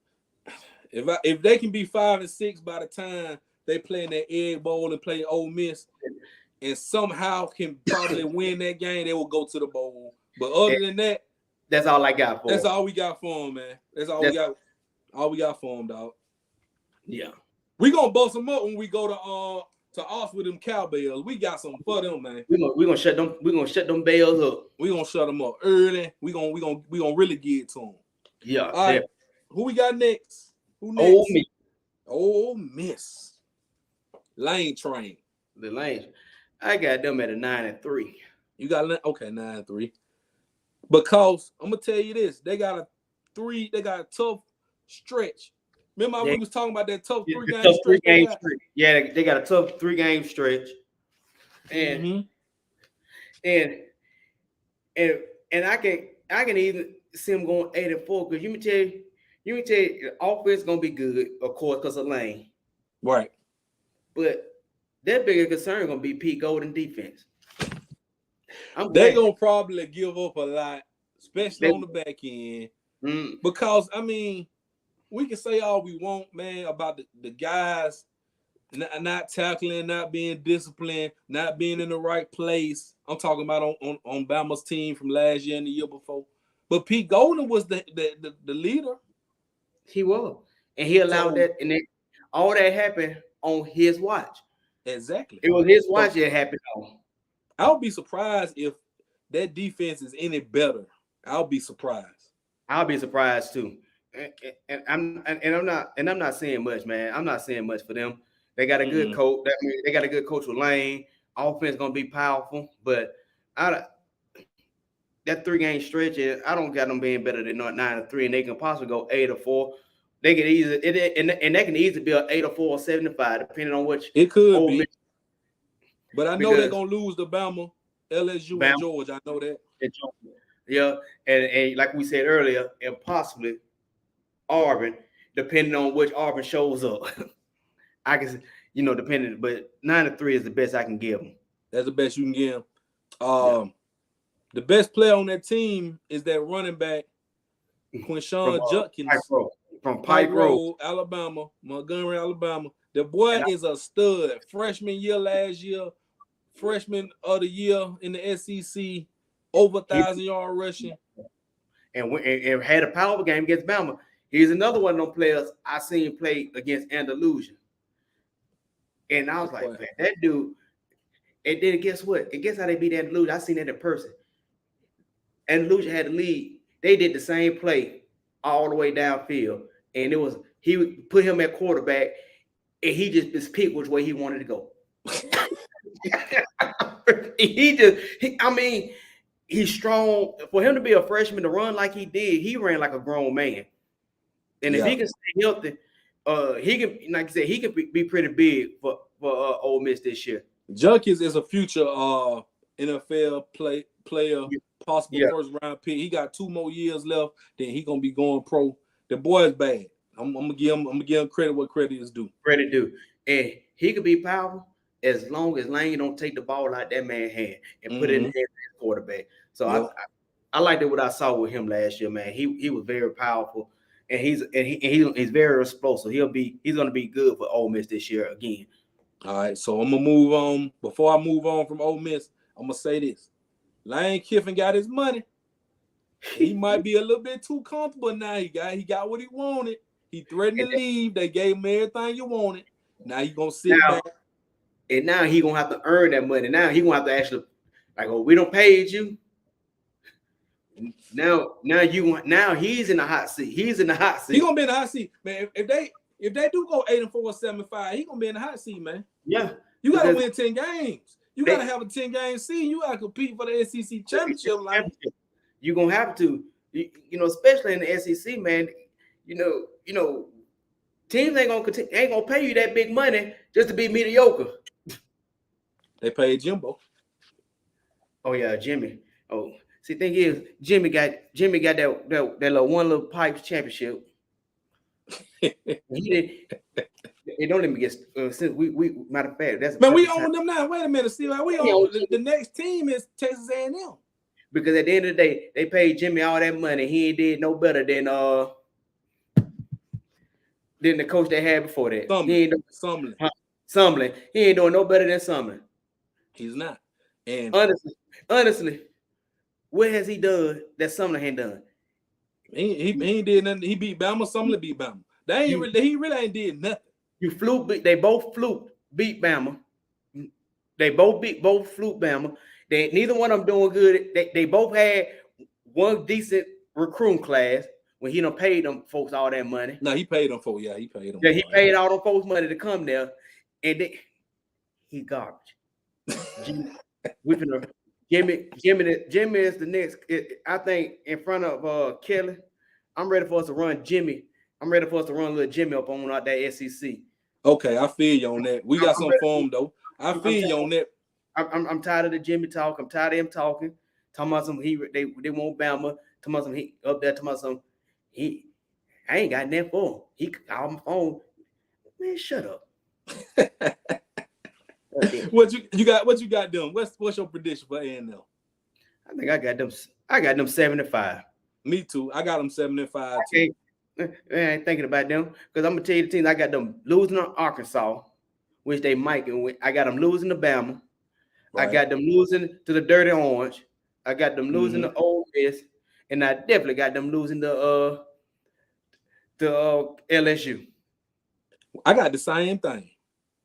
if they can be 5-6 by the time they play in that Egg Bowl and play Ole Miss, and somehow can probably win that game, they will go to the bowl. But other than that, that's all I got for them. That's all we got for them, man. That's all we got. All we got for them, dog. Yeah. We gonna bust them up when we go to to off with them cowbells. We got something for them, man. We gonna shut them. We gonna shut them bells up. We gonna shut them up early. We gonna really get to them. Yeah. All right. Who we got next? Who next? Ole Miss. Lane Train. The Lanes. I got them at a 9-3. You got 9-3. Because I'm gonna tell you this, they got a tough stretch. Remember we was talking about that tough three-game stretch? Yeah, they got a tough 3-game stretch. And and I can even see them going 8-4 because you can tell the offense is gonna be good, of course, because of Lane. Right. But their bigger concern gonna be Pete Golden defense. They're gonna probably give up a lot, especially on the back end. Because I mean, we can say all we want, man, about the guys not tackling, not being disciplined, not being in the right place. I'm talking about on Bama's team from last year and the year before. But Pete Golden was the leader. He was, and he allowed that, and all that happened on his watch. Exactly. It was his watch that happened on. I would be surprised if that defense is any better. I'll be surprised. I'll be surprised too. And I'm not saying much, man. I'm not saying much for them. They got a good coach. That means they got a good coach with Lane. Offense gonna be powerful, but that 3-game stretch, I don't got them being better than 9-3, and they can possibly go 8-4. They can easily and they can easily be an 8-4 or 7-5, depending on which it could be. But I know they're gonna lose to Bama, LSU, and Georgia. I know that. Yeah, and like we said earlier, and possibly Auburn, depending on which Auburn shows up. I can, depending, but 9-3 is the best I can give them. That's the best you can give them. The best player on that team is that running back, Quinshon Judkins from Pike Road, Alabama, Montgomery, Alabama. The boy is a stud. Freshman year last year, freshman of the year in the SEC, over 1,000-yard rushing. And had a power game against Bama. He's another one of those players I seen play against Andalusia. And I was like, man, that dude. And then guess what? And guess how they beat Andalusia? I seen that in person. Andalusia had the lead. They did the same play all the way downfield. And he would put him at quarterback, and he just picked which way he wanted to go. He's strong. For him to be a freshman to run like he did, he ran like a grown man. And if he can stay healthy, he can, like I said, he can be pretty big for Ole Miss this year. Judkins is a future NFL player, possible first round pick. He got 2 more years left. Then he gonna be going pro. The boy is bad. I'm gonna give him credit what credit is due. Credit due, and he could be powerful as long as Lane don't take the ball out that man's hand and put it in the hands of his quarterback. So I liked it what I saw with him last year, man. He was very powerful, and he's very explosive. He's gonna be good for Ole Miss this year again. All right, so I'm gonna move on. Before I move on from Ole Miss, I'm gonna say this: Lane Kiffin got his money. He might be a little bit too comfortable now. He got what he wanted. He threatened to leave. They gave him everything you wanted. Now he gonna sit back. And now he gonna have to earn that money. Now he gonna have to actually, like, oh, we don't pay you. Now he's in the hot seat. He's in the hot seat. He gonna be in the hot seat, man. If they do go 8-4, 7-5, he gonna be in the hot seat, man. Yeah, you gotta win 10 games. You gotta have a 10-game season. You gotta compete for the SEC championship. You're gonna have to, especially in the SEC, man. Teams ain't gonna pay you that big money just to be mediocre. They paid Jimbo. Oh yeah, Jimmy. Oh, see, thing is, Jimmy got that little one little Pipes championship. He did. They don't let me get. Since we matter of fact, that's man. We own them now. Wait a minute, Steve. We own the next team is Texas A&M. Because at the end of the day, they paid Jimmy all that money. He ain't did no better than the coach they had before that. Sumlin. He ain't doing no better than Sumlin. He's not. And honestly, what has he done that Sumlin ain't done? He ain't did nothing. He beat Bama. Sumlin beat Bama. He really ain't did nothing. They both fluke beat Bama. They both beat both fluke Bama. Neither one of them doing good. They both had one decent recruiting class when he done paid them folks all that money. No, he paid them for he paid them. Yeah, he paid all them folks money to come there, and he garbage. Jimmy is the next. I think in front of Kelly, I'm ready for us to run Jimmy. I'm ready for us to run little Jimmy up on out that SEC. Okay, I feel you on that. We got some form though. I feel you on that. I'm tired of the Jimmy talk. I'm tired of him talking about some they want Bama. Talking about some he up there. Talking about some I ain't got nothing for him. He called my phone. Man, shut up. What you got them? What's your prediction for A&M? I think I got them 75. Me too. I got them 75 too. I ain't thinking about them because I'm gonna tell you the teams I got them losing to Arkansas, which they might get win. I got them losing to Bama. Right. I got them losing to the Dirty Orange. I got them losing to Ole Miss, and I definitely got them losing to LSU. I got the same thing.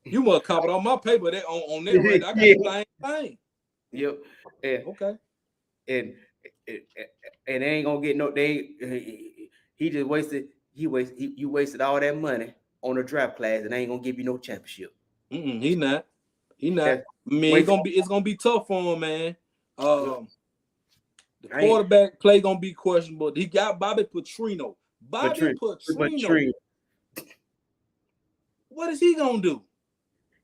You must cover all my paper that on that right. I got the same thing. Yep. Yeah. Okay. And they ain't gonna get no. He just wasted. You wasted all that money on a draft class, and they ain't gonna give you no championship. He not. Man, it's gonna be tough for him, man. The quarterback play gonna be questionable. He got Bobby Petrino. Petrino. What is he gonna do?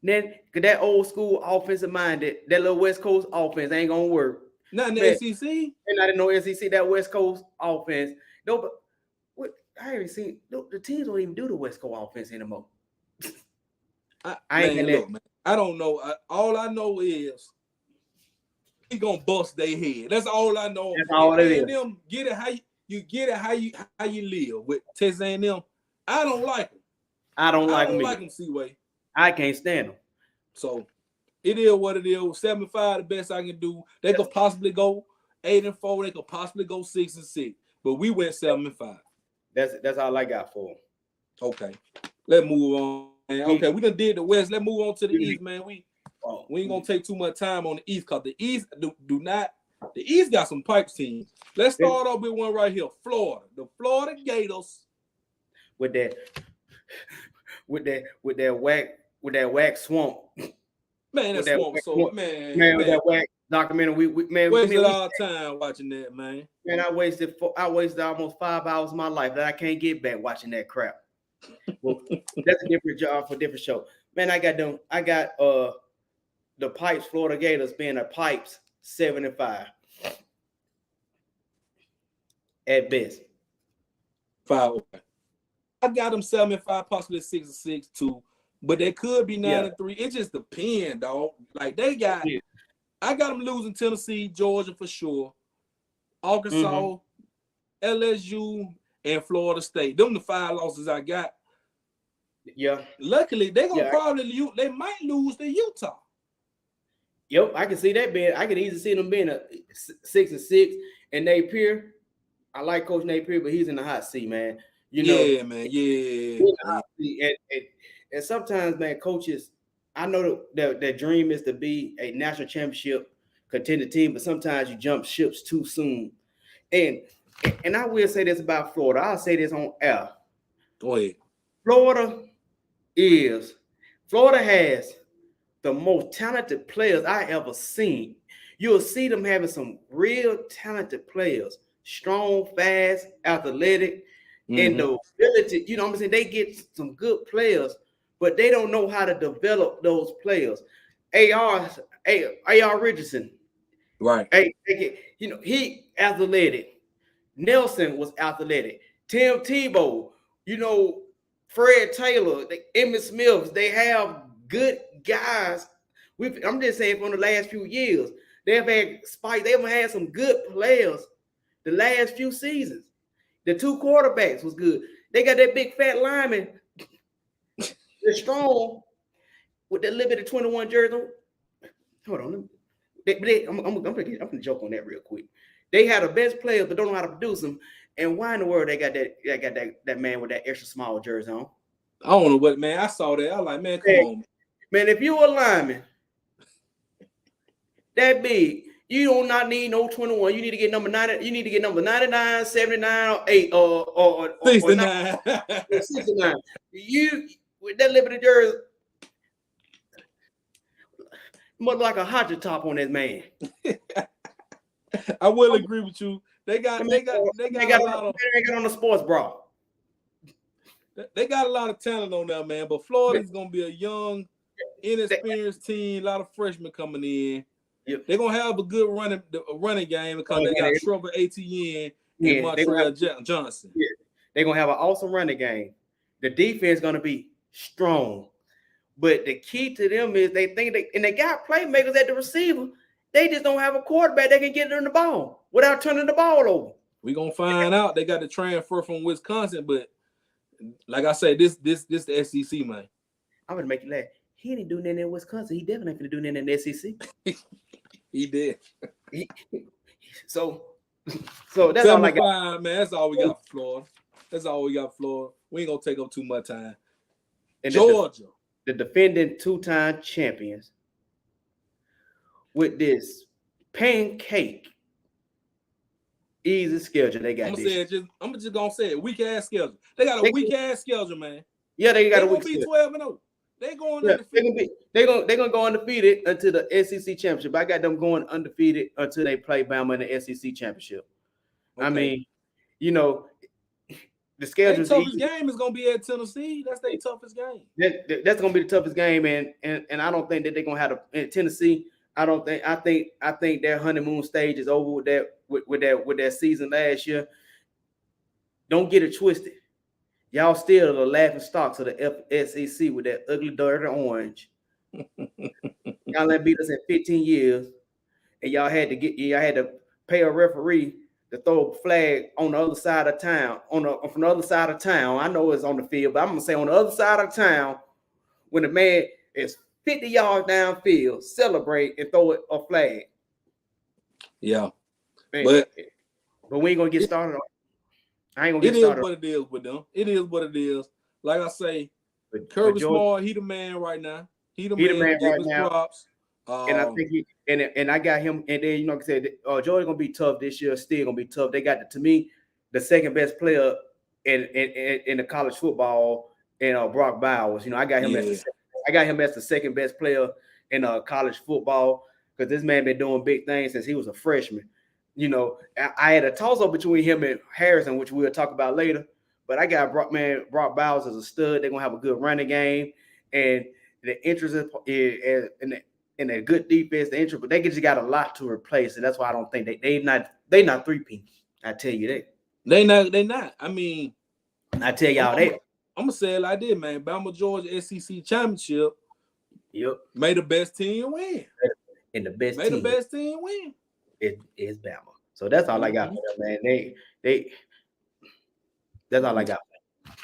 Then, cause that old school offensive minded, that little West Coast offense ain't gonna work. Not in the SEC. And not in no SEC. That West Coast offense. No, but what I ain't seen. The teams don't even do the West Coast offense anymore. Man. I don't know. All I know is he gonna bust their head. That's all I know. That's all it is. Them get it how you get it how you live with Texas A&M. I don't like them. I don't like them, Seaway. I can't stand them. So it is what it is. 75, the best I can do. They could possibly go 8-4. They could possibly go 6-6. But we went 7-5. That's all I got for them. Okay, let's move on. Okay, we done did the West. Let's move on to the East, man. We ain't gonna take too much time on the East because the East the East got some pipe teams. Let's start off with one right here, Florida. The Florida Gators. With that whack swamp. Man, that swamp so man, with that whack documentary. We wasted our time watching that, man. Man, I wasted almost 5 hours of my life that I can't get back watching that crap. Well, that's a different job for a different show. Man, I got the Pipes, Florida Gators being a Pipes 7-5 at best. 5. I got them 7-5, possibly 6-6 too, but they could be 9-3. It just depends, dog. Like they got, I got them losing Tennessee, Georgia for sure, Arkansas, LSU, and Florida State. Them the 5 losses I got. Yeah. Luckily, they gonna they might lose to Utah. Yep, I can see that being. I can easily see them being a 6-6. And Napier, I like Coach Napier, but he's in the hot seat, man. You know, yeah, man. Yeah. And sometimes, man, coaches, I know that dream is to be a national championship contender team, but sometimes you jump ships too soon. And I will say this about Florida. I'll say this on air. Go ahead. Florida has the most talented players I ever seen. You'll see them having some real talented players, strong, fast, athletic, and the ability, you know what I'm saying? They get some good players, but they don't know how to develop those players. A.R. Richardson. Right. He athletic. Nelson was athletic. Tim Tebow, Fred Taylor, Emmitt Smith, they have good guys. I'm just saying from the last few years, they've had some good players the last few seasons. The 2 quarterbacks was good. They got that big fat lineman, they're strong with that little bit of 21 jersey. Hold on. I'm gonna joke on that real quick. They had the best players, but don't know how to produce them. And why in the world they got that man with that extra small jersey on? I don't know what, man. I saw that. I was like, man, come on. Man, if you were a lineman that big. You do not need no 21. You need to get number 90. You need to get number 99, 79, or 8, or 69. 69. You with that Liberty jersey, much like a hot top on that man. I will agree with you. They got a lot of on the sports bra. They got a lot of talent on there, man. But Florida's gonna be a young, inexperienced team. A lot of freshmen coming in. Yep. They're gonna have a good running game because they got Trevor Etienne and Montreal Johnson. Yeah. They're gonna have an awesome running game. The defense is gonna be strong. But the key to them is they think they got playmakers at the receiver. They just don't have a quarterback that can get them the ball without turning the ball over. We're gonna find out. They got the transfer from Wisconsin, but like I said, this the SEC, man. I'm gonna make you laugh. He didn't do nothing in Wisconsin. He definitely gonna do nothing in the SEC. He did. So that's all I got, man. That's all we got for Florida. That's all we got for Florida. We ain't gonna take up too much time. And Georgia, the defending two-time champions, with this pancake easy schedule they got. I'm just gonna say it. Weak ass schedule. They got a weak ass schedule, man. Yeah, they got a weak schedule. They're gonna be 12-0. They going undefeated. They're gonna go undefeated until the SEC championship. I got them going undefeated until they play Bama in the SEC championship. Okay. I mean, the schedule. Their toughest game is gonna be at Tennessee. That's their toughest game. That's gonna be the toughest game, and I don't think that they're gonna have in Tennessee. I think their honeymoon stage is over with that season last year. Don't get it twisted. Y'all still the laughing stocks of the SEC with that ugly, dirty orange. Y'all that beat us in 15 years, and y'all had to pay a referee to throw a flag on the other side of town. From the other side of town, I know it's on the field, but I'm gonna say on the other side of town, when the man is 50 yards downfield, celebrate and throw a flag. Yeah, man, but we ain't gonna get started on. I ain't gonna get started. It is what it is with them. It is what it is. Like I say, Kirby Smart, he the man right now. He the man right now. Props. And I think and I got him. And then like I said, Georgia's gonna be tough this year. Still gonna be tough. They got to me the second best player in the college football, and Brock Bowers. I got him as the second best player in college football because this man been doing big things since he was a freshman. I had a toss-up between him and Harrison, which we'll talk about later. But I got Brock Bowers as a stud. They're gonna have a good running game, and the interest in a good defense. The interest, but they just got a lot to replace, and that's why I don't think they not 3P. I tell you that they not. I mean, I tell y'all I'm gonna say it like this, man. Bama Georgia SEC championship. Yep, made the best team win, and the best team win. It is Bama. So that's all I got for them, man. They that's all I got.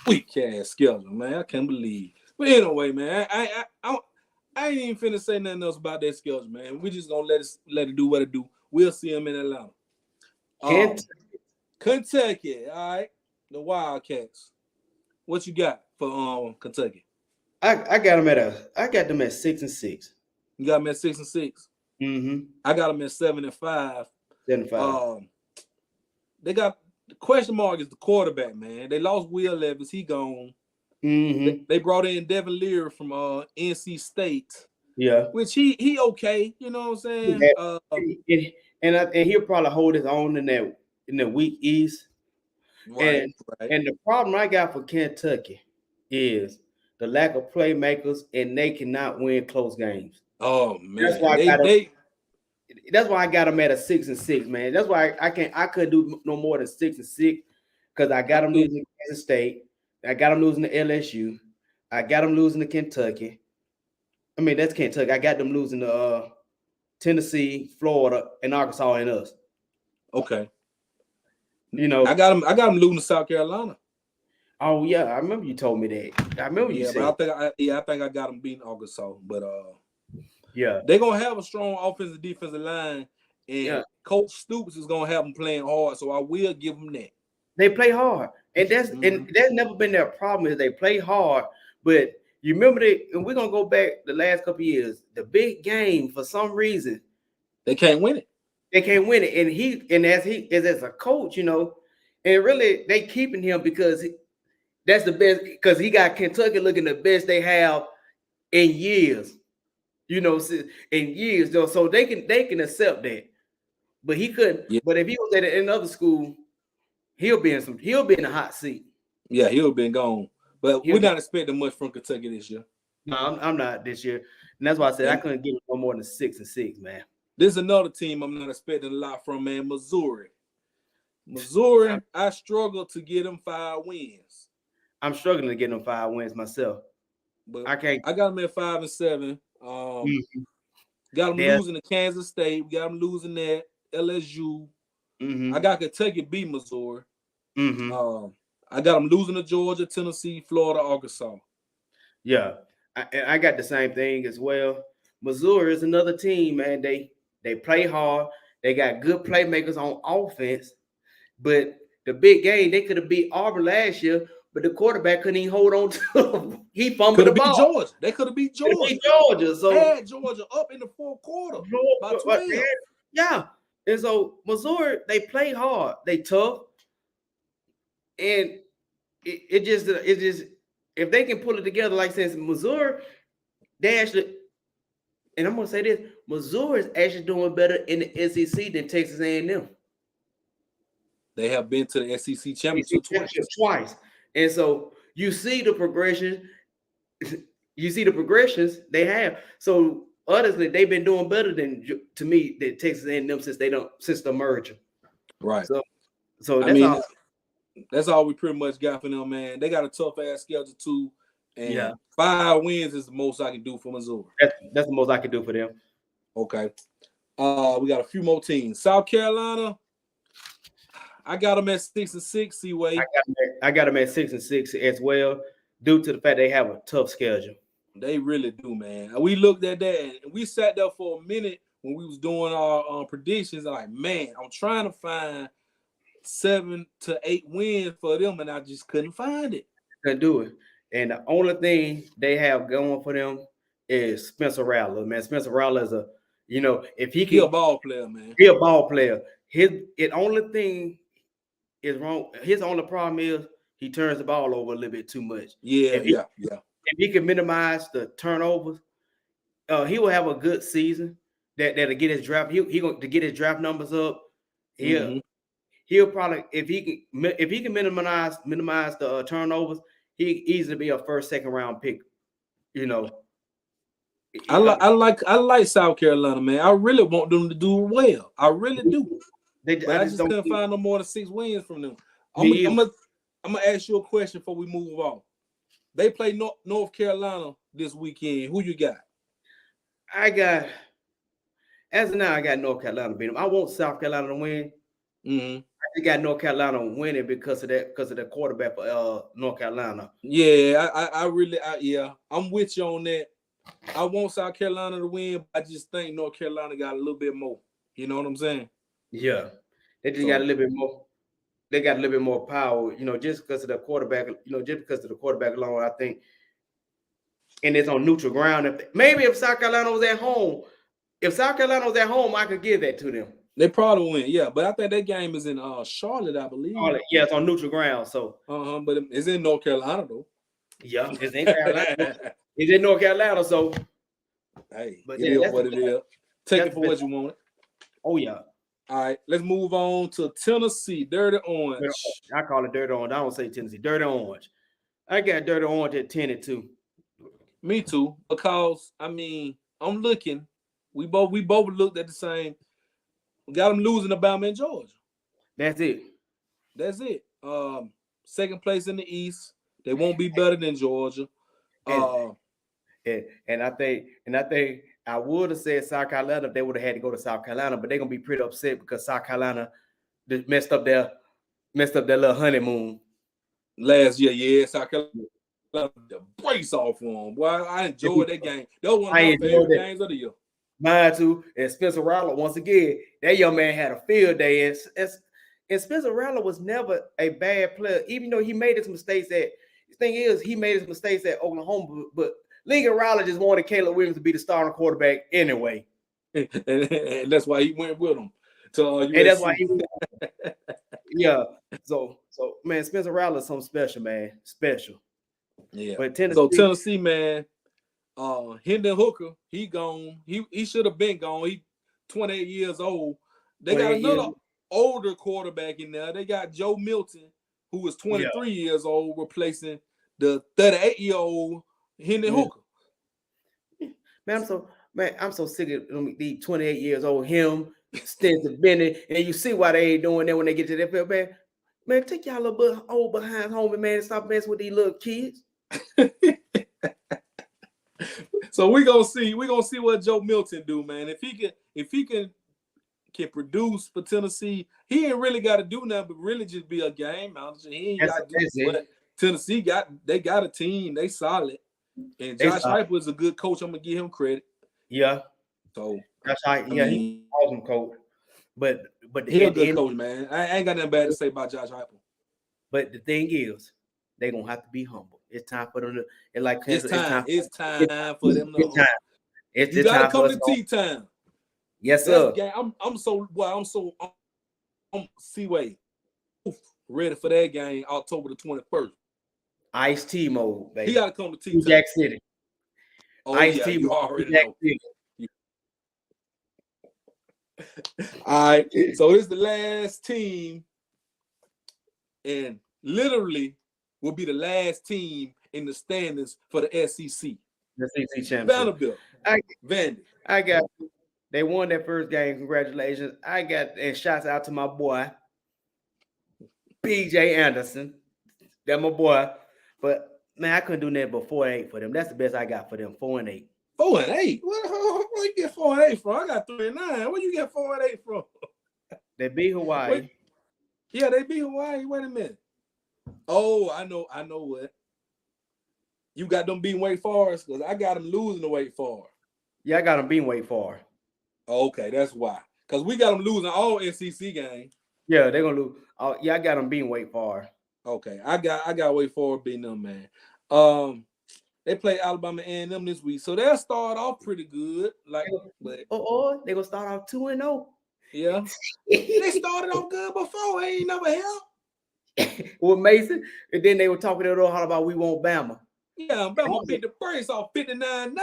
Weak ass schedule, man. I can't believe. But anyway, man, I ain't even finna say nothing else about that schedule, man. We just gonna let it do what it do. We'll see them in Atlanta. Kentucky, all right. The Wildcats. What you got for Kentucky? I got them at 6-6. You got them at 6-6. Mm-hmm. I got them at 7-5. 7-5. They got the question mark is the quarterback, man. They lost Will Levis. He gone. Mm-hmm. They brought in Devin Leary from NC State. Yeah. Which he okay. You know what I'm saying? And he'll probably hold his own in the weak East. Right, and the problem I got for Kentucky is the lack of playmakers, and they cannot win close games. Oh man, that's why I got them at a 6-6, man. That's why I couldn't do no more than 6-6 because I got them losing to Kansas State, I got them losing to LSU, I got them losing to Kentucky. I mean that's Kentucky. I got them losing to Tennessee, Florida, and Arkansas and us. Okay. I got them losing to South Carolina. Oh yeah, I remember you told me that. I remember you said. But I think I got them beating Arkansas. But yeah, they're gonna have a strong offensive defensive line, and Coach Stoops is gonna have them playing hard. So I will give them that. They play hard, and that's never been their problem. Is they play hard, but you remember that, and we're gonna go back the last couple of years. The big game for some reason, They can't win it. They can't win it. And as a coach, you know, and really they keeping him because that's the best, because he got Kentucky looking the best they have in years. You know, in years though, so they can accept that. But he couldn't. Yeah. But if he was at another school, he'll be in the hot seat. Yeah, he'll been gone. But we're not expecting much from Kentucky this year. No, I'm not this year. And that's why I said I couldn't give him no more than 6-6, man. This is another team I'm not expecting a lot from, man. Missouri, I struggle to get them 5 wins. I'm struggling to get them 5 wins myself. But I got them at 5 and 7. Got them losing to Kansas State. We got them losing at LSU. I got Kentucky beat Missouri. I got them losing to Georgia, Tennessee, Florida, Arkansas. Yeah, I got the same thing as well. Missouri is another team, man. They play hard. They got good playmakers on offense. But the big game, they could have beat Auburn last year, but the quarterback couldn't even hold on to them. He fumbled the ball. Georgia. They could have beat Georgia. So had Georgia up in the fourth quarter by 12. Yeah. And so Missouri, they play hard. They tough. And it just if they can pull it together, like since Missouri, they actually, and I'm gonna say this, Missouri is actually doing better in the SEC than Texas A&M. They have been to the SEC championship twice. And so you see the progression. You see the progressions they have. So honestly, they've been doing better than Texas A&M since the merger. Right. So that's all we pretty much got for them, man. They got a tough ass schedule too. And 5 wins is the most I can do for Missouri. That's the most I can do for them. Okay. We got a few more teams. South Carolina. I got them at 6-6, C-Way. I got them at 6-6 as well, due to the fact they have a tough schedule. They really do, man. We looked at that and we sat there for a minute when we was doing our predictions. Like, man, I'm trying to find 7 to 8 wins for them, and I just couldn't find it. Couldn't do it. And the only thing they have going for them is Spencer Rattler. Man, Spencer Rattler is if he can, he a ball player, man. He a ball player. His only thing is wrong. His only problem is he turns the ball over a little bit too much. If he can minimize the turnovers, he will have a good season. That'll get his draft. He going to get his draft numbers up. He'll probably if he can minimize the turnovers, he easily be a first, second round pick. I like South Carolina, man. I really want them to do well. I really do. I just couldn't find no more than 6 wins from them. I'm gonna ask you a question before we move on. They play North Carolina this weekend. Who you got? As of now, I got North Carolina beat them. I want South Carolina to win. I just got North Carolina winning because of the quarterback for North Carolina. Yeah, I'm with you on that. I want South Carolina to win, but I just think North Carolina got a little bit more. You know what I'm saying? Yeah, they just got a little bit more. They got a little bit more power, just because of the quarterback. Just because of the quarterback alone, I think. And it's on neutral ground. If South Carolina was at home, I could give that to them. They probably win, yeah. But I think that game is in Charlotte, I believe. Charlotte, yeah, it's on neutral ground. So, but it's in North Carolina though. Yeah, it's in Carolina. It's in North Carolina, so hey, but it is what it is. Take it for what you want. Oh yeah. All right, let's move on to Tennessee. Dirty Orange. I call it Dirty Orange. I don't say Tennessee. Dirty Orange. I got Dirty Orange at 10-2. Me too, because I'm looking. We both looked at the same. We got them losing to Alabama and Georgia. That's it. Second place in the East. They won't be better than Georgia. And I think I would have said South Carolina if they would have had to go to South Carolina, but they're gonna be pretty upset because South Carolina messed up their little honeymoon last year. Yeah, South Carolina the brace off on. Boy, I enjoyed that game. That was one of my favorite games of the year. Mine too. And Spencer Rattler, once again, that young man had a field day. And Spencer Rattler was never a bad player, even though he made his mistakes at. The thing is, he made his mistakes at Oklahoma, but Lincoln Riley just wanted Caleb Williams to be the starting quarterback anyway. and that's why he went with him. And that's why he yeah. So man, Spencer Rattler is something special, man. Special. Yeah. But Tennessee, so Tennessee, man, Hendon Hooker, he gone. He should have been gone. He 28 years old. They got another older quarterback in there. They got Joe Milton, who was 23 years old, replacing the 38-year-old Hendon Hooker. Man, I'm so sick of these 28 years old him, Stetson Bennett, and you see why they ain't doing that when they get to the NFL, man. Man, take y'all little bit old behind home, man, and stop messing with these little kids. So we're gonna see what Joe Milton do, man. If he can produce for Tennessee, he ain't really got to do nothing, but really just be a game manager. He ain't got to do what Tennessee got. They got a team. They solid. And Josh Heupel is a good coach. I'm gonna give him credit. Yeah. So Josh Heupel, yeah, he's an awesome coach. But he's a good coach, man. I ain't got nothing bad to say about Josh Heupel. But the thing is, they're gonna have to be humble. It's time for them to. It's time for them to. You gotta come to tea time. Yes, sir. I'm Seaway ready for that game October the 21st. Ice-T mode, baby. He gotta come to tea time. Jack City. Oh, Ice-T you mode. already Jack know. City. All right, so this is the last team, and literally will be the last team in the standings for the SEC. The SEC championship. Vanderbilt. Vandy. I got. They won that first game. Congratulations. And shouts out to my boy, PJ Anderson. That's my boy. But man, I couldn't do nothing but 4-8 for them. That's the best I got for them. 4-8. 4-8. Where you get 4-8 from? I got 3-9. Where you get 4-8 from? They beat Hawaii. Yeah, they beat Hawaii. Wait a minute. Oh, I know what. You got them beating Wake Forest because I got them losing to Wake Forest. Yeah, I got them beating Wake Forest. Okay, that's why. Because we got them losing all SEC games. Yeah, they're gonna lose. Yeah, I got them beating Wake Forest. Okay, I got Wake Forest beating them, man. They play Alabama A&M this week, so they'll start off pretty good. They're gonna start off 2-0. Yeah, they started off good before. They ain't never helped. With Mason, and then they were talking to all about we want Bama. Yeah, Bama beat the brakes off 59-0.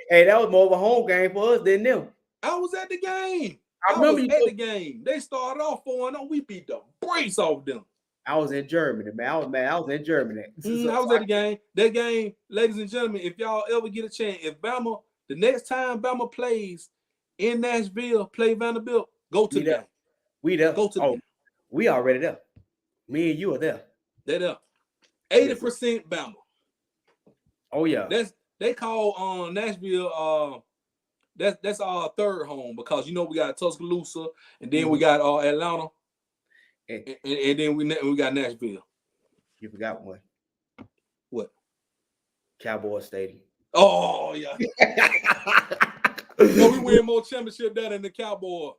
Hey, that was more of a home game for us than them. I was at the game. I remember at the game. They started off 4-0. We beat the brakes off them. I was in Germany, man. I was in Germany. I was at the game. That game, ladies and gentlemen, if y'all ever get a chance, if Bama, the next time Bama plays in Nashville, play Vanderbilt, go to the game. We there. Go to the game. We already there. Me and you are there. They're there. 80% Bama. Oh yeah. They call Nashville that's our third home because we got Tuscaloosa and then we got Atlanta and then we got Nashville. You forgot one. What? Cowboy Stadium. Oh yeah. No, we win more championship there than the Cowboy.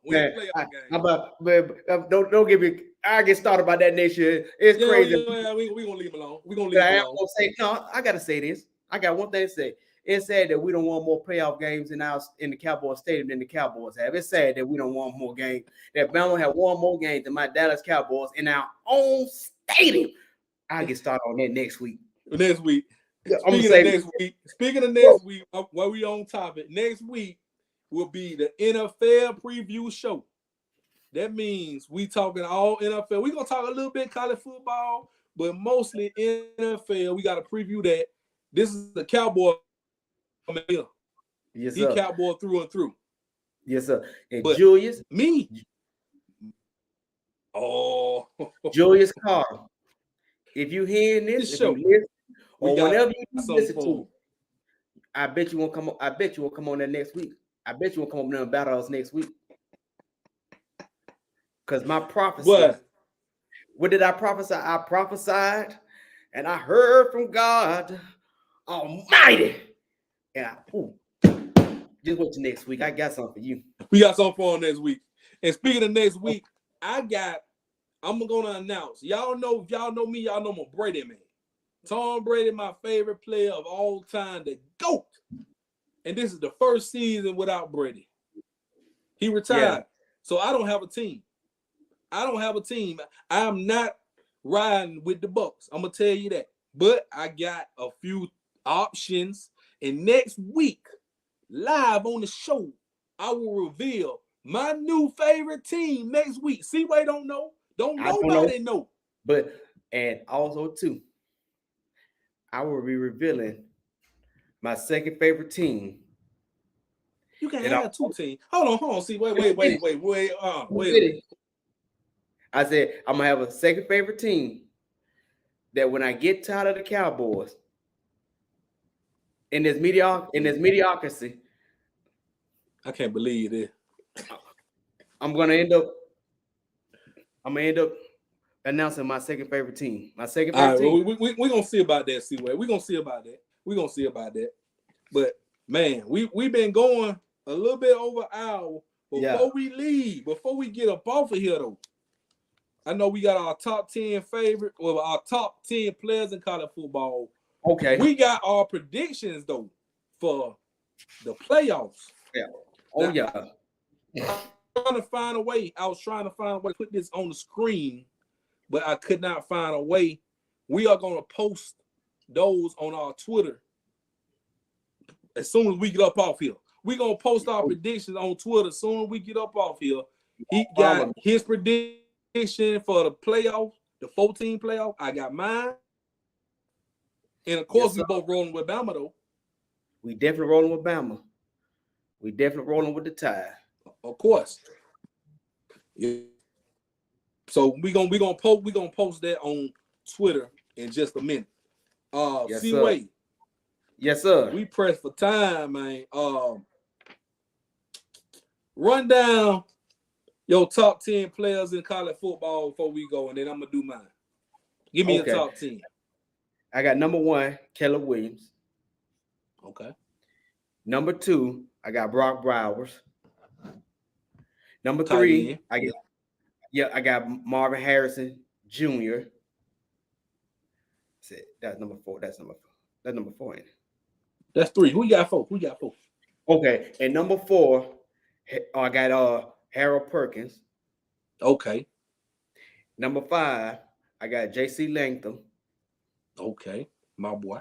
Don't give me. I get started about that next year. It's crazy. Yeah, we gonna leave him alone. We gonna leave him alone. I gotta say this. I got one thing to say. It's sad that we don't want more playoff games in the Cowboy Stadium than the Cowboys have. It's sad that we don't want more games. That Bama have won more games than my Dallas Cowboys in our own stadium. I'll get started on that next week. Next week. Speaking of next week, while we on topic, next week will be the NFL preview show. That means we talking all NFL. We're gonna talk a little bit college football, but mostly NFL. We got to preview that. This is the Cowboy. Yes, sir. He Cowboy through and through. Yes, sir. And but Julius, me. Oh, Julius Carter. If you hearing this show, or whenever you listen to, I bet you won't come. I bet you won't come on there next week. I bet you won't come up there and battle us next week. Because my prophecy. What did I prophesy? I prophesied, and I heard from God Almighty. Yeah. Just wait till next week. I got something for you. We got something for next week. And speaking of next week, I'm gonna announce. If y'all know me, y'all know I'm a Brady man. Tom Brady, my favorite player of all time, the GOAT. And this is the first season without Brady. He retired. So I don't have a team. I'm not riding with the Bucks. I'm gonna tell you that. But I got a few options. And next week, live on the show, I will reveal my new favorite team next week. Seaway don't know. Don't nobody know. But and also too, I will be revealing my second favorite team. You can't have two teams. Hold on. See, wait. I said I'm gonna have a second favorite team that when I get tired of the Cowboys in this mediocrity, I can't believe it. I'm gonna end up announcing my second favorite team. My second favorite team. We're gonna see about that, Seaway. We're gonna see about that. But man, we've been going a little bit over an hour before we leave, before we get up off of here though. I know we got our top 10 our top 10 players in college football. Okay. We got our predictions though for the playoffs. Yeah. I was trying to find a way to put this on the screen, but I could not find a way. We are going to post those on our Twitter as soon as we get up off here. We're going to post our predictions on Twitter as soon as we get up off here. He got his prediction for the playoff, the 14 playoff. I got mine. And, of course, we both rolling with Bama, though. We definitely rolling with Bama. We definitely rolling with the Tide. Of course. Yeah. So we're gonna post that on Twitter in just a minute. Yes, C-Way. Yes, sir. We pressed for time, man. Run down your top 10 players in college football before we go, and then I'm gonna do mine. Give me a top 10. I got number 1, Caleb Williams. Okay. Number 2, I got Brock Bowers. Number 3, I got Marvin Harrison Jr. That's number 4. That's number 4. That's 3. Who you got 4? Okay, and number 4, I got Harold Perkins. Okay. Number 5, I got J.C. Latham. Okay, my boy.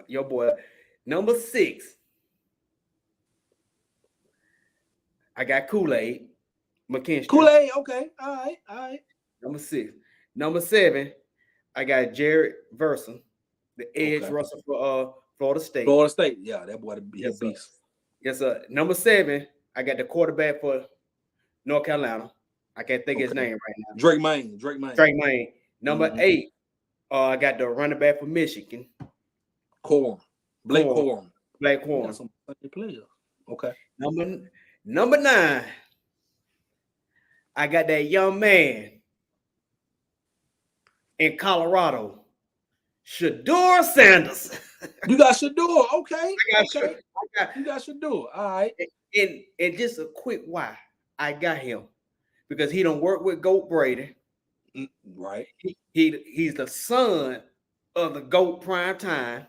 Your boy. Number 6, I got Kool-Aid McKinstry. Kool-Aid, okay. All right. Number 6. Number 7, I got Jared Versa, the edge rusher for Florida State. Yeah, that boy be a beast. Yes, sir. Number 7, I got the quarterback for North Carolina. I can't think of his name right now. Drake Maye. Number 8, I got the running back for Michigan. Blake Corum. Some players. Okay. Number 9, I got that young man in Colorado, Shedeur Sanders. You got Shedeur, okay. You got Shedeur, all right. And just a quick why I got him, because he don't work with Goat Brady. Right. He's the son of the GOAT Prime Time,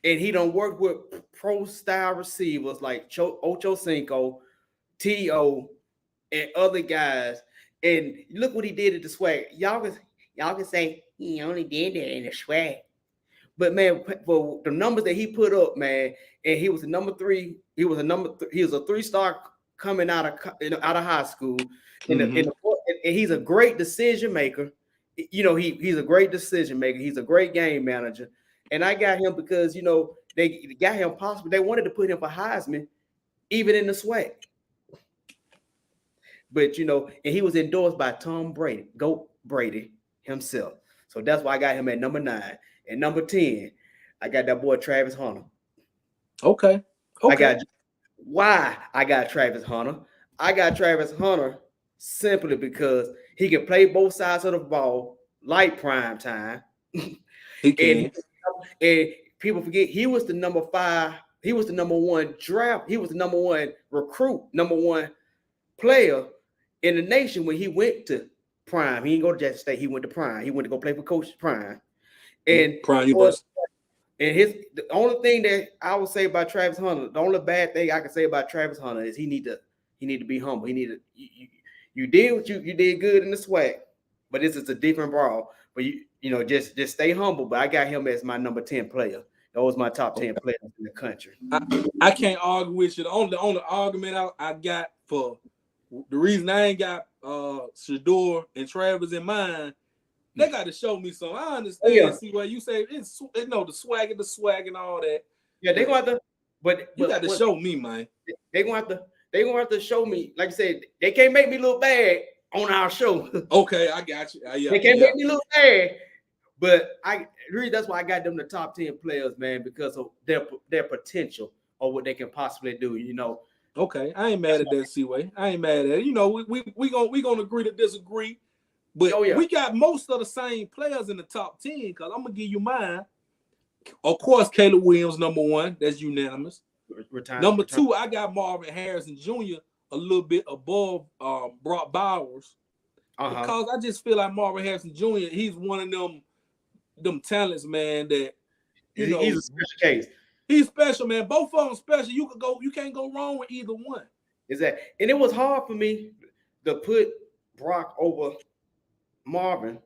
and he don't work with pro style receivers like Ocho Cinco, T.O., and other guys. And look what he did at the swag. Y'all can say he only did that in the swag, but man, for the numbers that he put up, man, and he was a number 3. He was a 3-star coming out of high school, and he's a great decision maker. You know, he's a great decision maker. He's a great game manager. And I got him because, you know, they got him possible. They wanted to put him for Heisman, even in the swag. But, you know, and he was endorsed by Tom Brady, GOAT Brady himself. So that's why I got him at number 9. And number 10, I got that boy Travis Hunter. Okay. I got Travis Hunter. I got Travis Hunter simply because he can play both sides of the ball like Prime Time. He can. And people forget he was the number 5. He was the number 1 draft. He was the number 1 recruit, number 1 player in the nation when he went to Prime. He didn't go to Jackson State. He went to Prime. He went to go play for Coach Prime. And Prime University. And the only thing that I would say about Travis Hunter, the only bad thing I can say about Travis Hunter is he need to He need to be humble. He need to you did what you did good in the SWAC, but this is a different brawl. But just stay humble. But I got him as my number 10 player. Those my top 10 players in the country. I can't argue with you. The only argument I got for the reason I ain't got Shedeur and Travis in mind, they got to show me something. I understand. See what you say. It's the swag and all that. Yeah, they gonna have to. But you got to show me, man. They gonna have to show me. Like I said, they can't make me look bad on our show. Okay, I got you. They can't make me look bad. But really, that's why I got them the top 10 players, man, because of their potential or what they can possibly do. Okay, I ain't mad at that, Seaway. I ain't mad at it. We gonna agree to disagree, but we got most of the same players in the top 10. Because I'm gonna give you mine. Of course, Caleb Williams, number 1. That's unanimous. Number 2, I got Marvin Harrison Jr. a little bit above Brock Bowers because I just feel like Marvin Harrison Jr. He's one of them talents, man. That he's a special case. He's special, man. Both of them special. You can't go wrong with either one. And it was hard for me to put Brock over Marvin,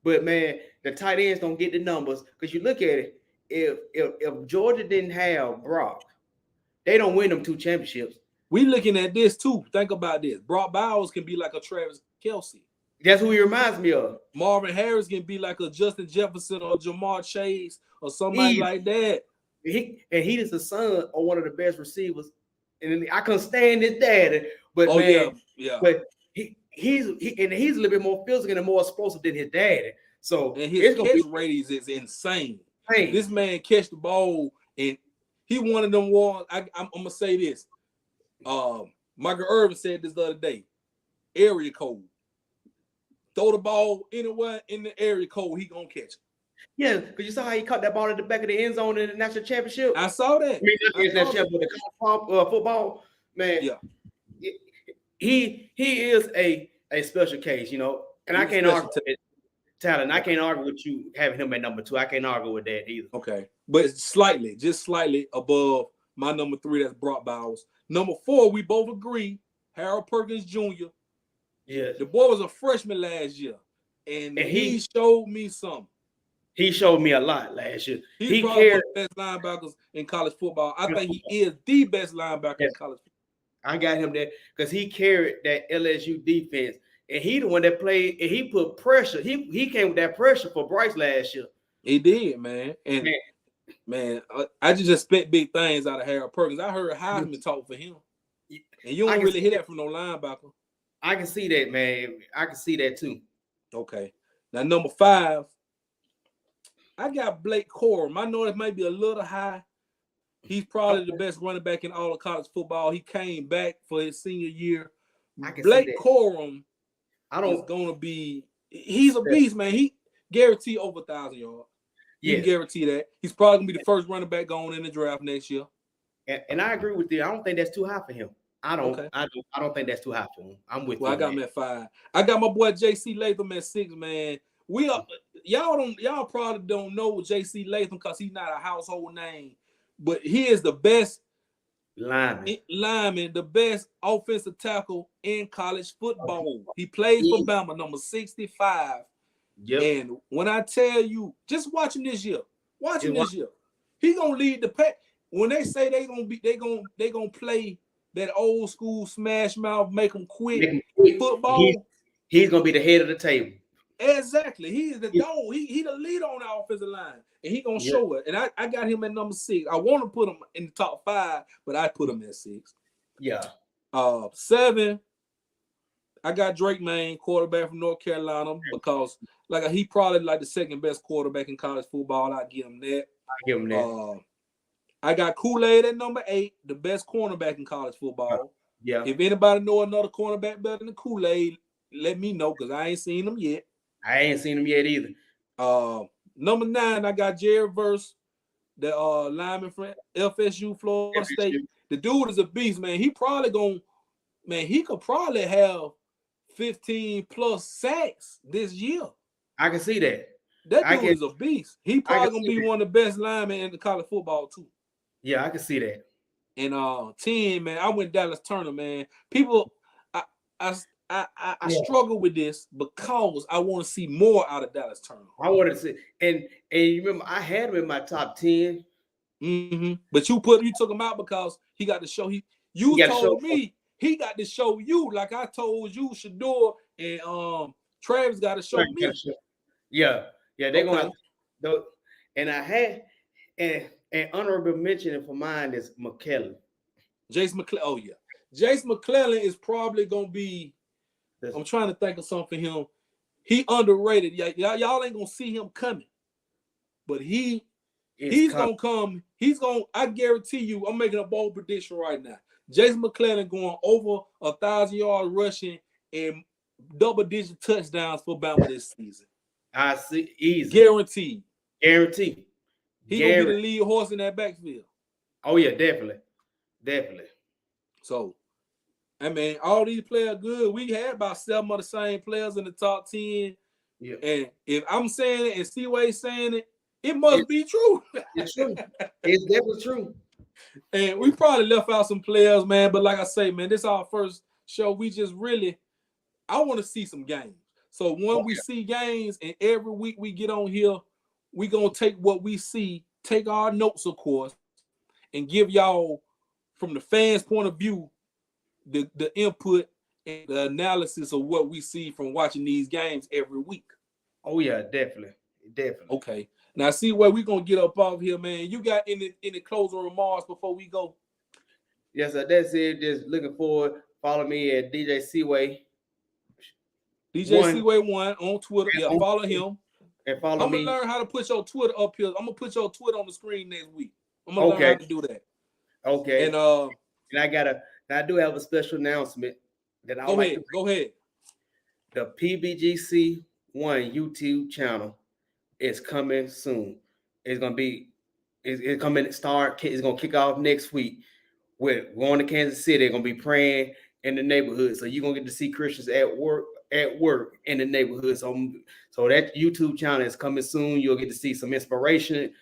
but man, the tight ends don't get the numbers because you look at it. If Georgia didn't have Brock, they don't win them 2 championships. We looking at this too. Think about this. Brock Bowers can be like a Travis Kelce. That's who he reminds me of. Marvin Harris can be like a Justin Jefferson or Jamar Chase or somebody like that. He is the son of one of the best receivers. And I couldn't stand his daddy, but but he's a little bit more physical and more explosive than his daddy. So and his catch ratings is insane. This man catch the ball and he one of them ones. I'm gonna say this. Michael Irvin said this the other day. Area code. Throw the ball anywhere in the area code, he gonna catch it. Yeah, because you saw how he caught that ball at the back of the end zone in the national championship. I saw that. Football, man. Yeah, he is a special case, and I can't argue with it. Talent. I can't argue with you having him at number 2. I can't argue with that either. Okay, but just slightly above my number 3. That's Brock Bowers. Number 4, we both agree. Harold Perkins Jr. Yeah, the boy was a freshman last year, and he showed me something. He showed me a lot last year. He's probably one of the best linebackers in college football. I think he is the best linebacker in college football. I got him there because he carried that LSU defense. And he the one that played, and he put pressure. He came with that pressure for Bryce last year. He did, man. And man, I just expect big things out of Harold Perkins. I heard Heisman talk for him. And you don't really hear that from no linebacker. I can see that, man. I can see that too. Okay. Now, number 5, I got Blake Corum. I know it might be a little high. He's probably the best running back in all of college football. He came back for his senior year. Blake Corum is going to be – he's a beast, man. He guarantee over 1,000 yards. You can guarantee that. He's probably going to be the first running back going in the draft next year. And I agree with you. I don't think that's too high for him. I don't think that's too high for him. I'm with you. I got him at 5. I got my boy J.C. Latham at 6, man. Y'all probably don't know J.C. Latham because he's not a household name, but he is the best lineman, the best offensive tackle in college football. He plays for Bama, number 65. Yep. And when I tell you, just watch him this year, he gonna lead the pack. When they say they gonna play that old school smash mouth, make them quit football, he's gonna be the head of the table. Exactly. He is the dog. He the leader on the offensive line. And he gonna show it. And I got him at number 6. I want to put him in the top 5, but I put him at 6. Yeah. 7, I got Drake May, quarterback from North Carolina, because he probably like the second best quarterback in college football. I give him that. I got Kool-Aid at number 8, the best cornerback in college football. Yeah. If anybody know another cornerback better than Kool-Aid, let me know, because I ain't seen him yet. I ain't seen him yet either. Number 9, I got Jared Verse, the lineman from FSU, Florida State. The dude is a beast, man. He could probably have 15 plus sacks this year. I can see that. That dude is a beast. He probably gonna be one of the best linemen in the college football too. Yeah, I can see that. And 10, man, I went Dallas Turner, man. People, I struggle with this because I want to see more out of Dallas Turner. I wanted to see, and you remember I had him in my top 10. Mm-hmm. But you took him out because he got to show you told me he got to show you, like I told you, Shador and Travis got to show me. Yeah, they're gonna have to, and I had and honorable mention for mine is McClellan. Jason McClellan. Oh yeah. Jason McClellan is probably gonna be. I'm trying to think of something for him. He underrated. Y'all ain't gonna see him coming, but he's gonna come. I guarantee you. I'm making a bold prediction right now. Jason McClellan going over 1,000 yards rushing and double-digit touchdowns for Bama this season. I see, easy, guaranteed. He gonna be the lead horse in that backfield. Oh yeah, definitely. So, I mean, all these players good. We had about 7 of the same players in the top 10. Yeah. And if I'm saying it and C-Way saying it, it must be true. It's true. It's definitely true. And we probably left out some players, man. But like I say, man, this is our first show. We just I want to see some games. So when we see games and every week we get on here, we going to take what we see, take our notes, of course, and give y'all, from the fans' point of view, the input and the analysis of what we see from watching these games every week. Oh, yeah, definitely. Okay. Now, see where we're going to get up off here, man. You got any closing remarks before we go? Yes, sir. That's it. Just looking forward. Follow me at DJ C-Way. DJ C-Way 1 on Twitter. Yeah, follow him. And follow me. I'm going to learn how to put your Twitter up here. I'm going to put your Twitter on the screen next week. I'm going to learn how to do that. Okay. And I do have a special announcement that I Go ahead. The PBGC 1 YouTube channel is coming soon. It's gonna kick off next week. We're going to Kansas City. They're gonna be praying in the neighborhood. So you're gonna get to see Christians at work in the neighborhood. So that YouTube channel is coming soon. You'll get to see some inspiration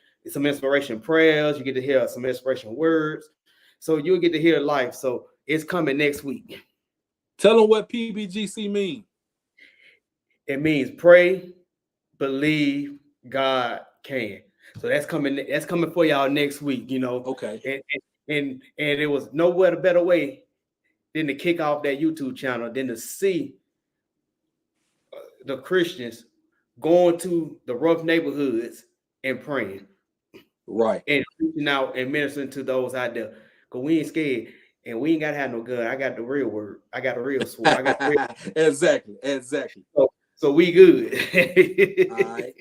prayers. You get to hear some inspiration words. So you'll get to hear life. So it's coming next week. Tell them what PBGC means. It means pray, believe, God can. So that's coming for y'all next week, you know. Okay. And it was nowhere better way than to kick off that YouTube channel than to see the Christians going to the rough neighborhoods and praying. Right. And reaching out and ministering to those out there. Because we ain't scared. And we ain't got to have no gun. I got the real word. I got the real sword. I got the real Exactly. So we good. All right.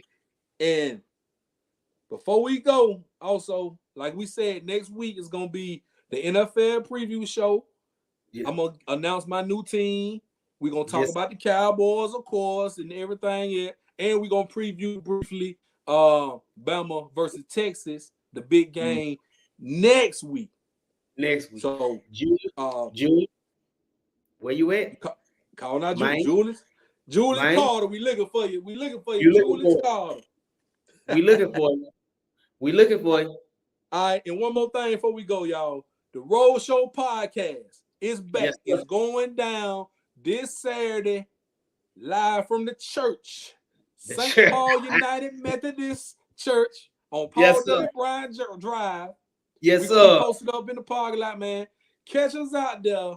And before we go, also, like we said, next week is going to be the NFL preview show. Yeah. I'm going to announce my new team. We're going to talk about the Cowboys, of course, and everything. Yeah. And we're going to preview briefly Bama versus Texas, the big game next week. So, Julius, where you at? Call out Julius. Julius Carter, we looking for you. Julius Carter. We looking for you. All right, and one more thing before we go, y'all. The Road Show podcast is back. Yes, it's going down this Saturday, live from the church. St. Paul United Methodist Church on Paul W. Bryan Drive. Yes, sir. Posted up in the parking lot, man. Catch us out there.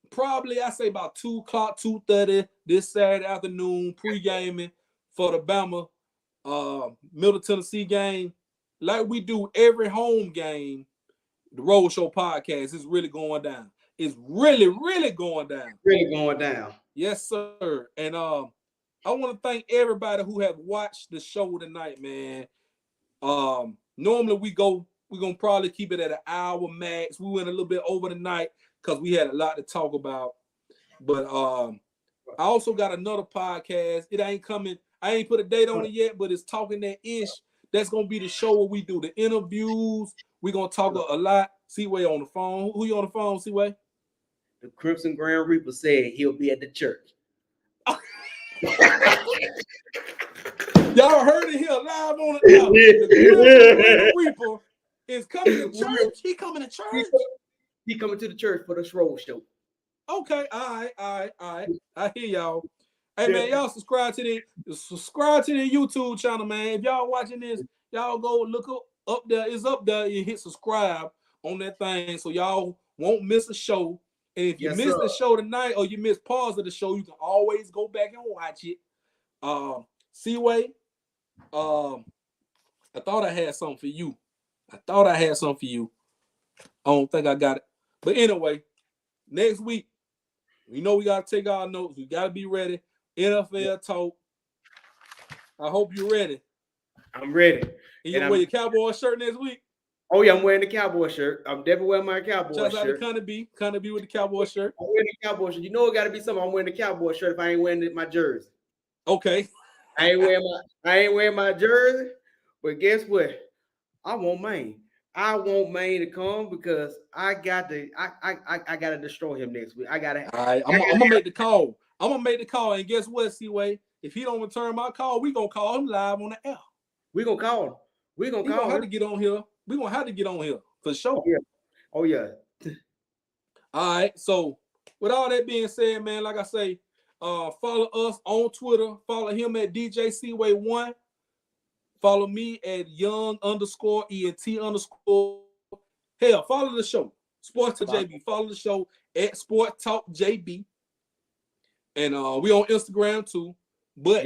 Probably, I say about 2 o'clock, 2:30 this Saturday afternoon, pre-gaming for the Bama Middle Tennessee game. Like we do every home game, the Road Show podcast is really going down. It's really, really going down. Really going down. Yes, sir. And I want to thank everybody who have watched the show tonight, man. Normally we're going to probably keep it at an hour max. We went a little bit over tonight because we had a lot to talk about. But I also got another podcast. It ain't coming. I ain't put a date on it yet, but it's Talking That Ish. That's going to be the show where we do the interviews. We're going to talk a lot. C-Way on the phone. Who you on the phone, C-Way? The Crimson Grand Reaper said he'll be at the church. Y'all heard it here live on the Crimson Grand Reaper is coming to church. He coming to church. He coming to the church for the Schroll show. Okay, all right. I hear y'all. Hey man, y'all subscribe to the YouTube channel, man. If y'all watching this, y'all go look up there. It's up there. You hit subscribe on that thing so y'all won't miss a show. And if you miss the show tonight or you miss pause of the show, you can always go back and watch it. Seaway, I thought I had something for you. I don't think I got it. But anyway, next week, we know we got to take our notes. We got to be ready. NFL talk. I hope you're ready. I'm ready. And you wear your Cowboy shirt next week? Oh, yeah, I'm wearing the Cowboy shirt. I'm definitely wearing my Cowboy shirt. Shout out to Conor B with the Cowboy shirt. I'm wearing the Cowboy shirt. You know it got to be something. I'm wearing the Cowboy shirt if I ain't wearing my jersey. Okay. I ain't wearing my jersey, but guess what? I want Maine. I want Maine to come because I got to destroy him next week. All right, I'm gonna make the call. And guess what, Seaway? If he don't return my call, we gonna call him live on the air. We gonna call him. We gonna call him. Have to get on here. We gonna have to get on here for sure. Oh yeah. All right. So with all that being said, man, like I say, follow us on Twitter. Follow him at DJ Seaway1. Follow me at young_ENT_. Hell, follow the show. Sports Talk JB. Follow the show at Sport Talk JB. And we on Instagram too. But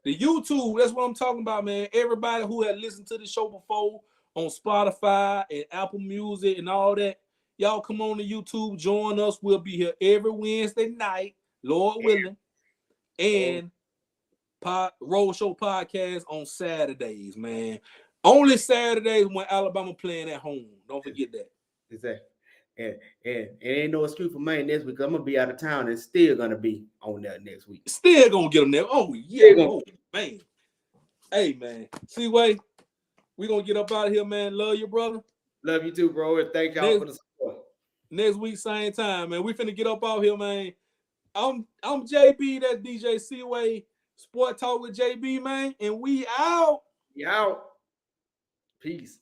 the YouTube, that's what I'm talking about, man. Everybody who had listened to the show before on Spotify and Apple Music and all that, y'all come on to YouTube, join us. We'll be here every Wednesday night, Lord willing. And Roll Show podcast on Saturdays, man. Only Saturdays when Alabama playing at home. Don't forget that. Exactly. And ain't no excuse for Maine next week. I'm gonna be out of town and still gonna be on there next week. Still gonna get them there. Oh yeah, man. Hey man, Seaway, we gonna get up out of here, man. Love you, brother. Love you too, bro. And thank y'all for the support. Next week, same time, man. We finna get up out here, man. I'm JB. That's DJ Seaway. Sport Talk with JB, man, and we out. We out. Peace.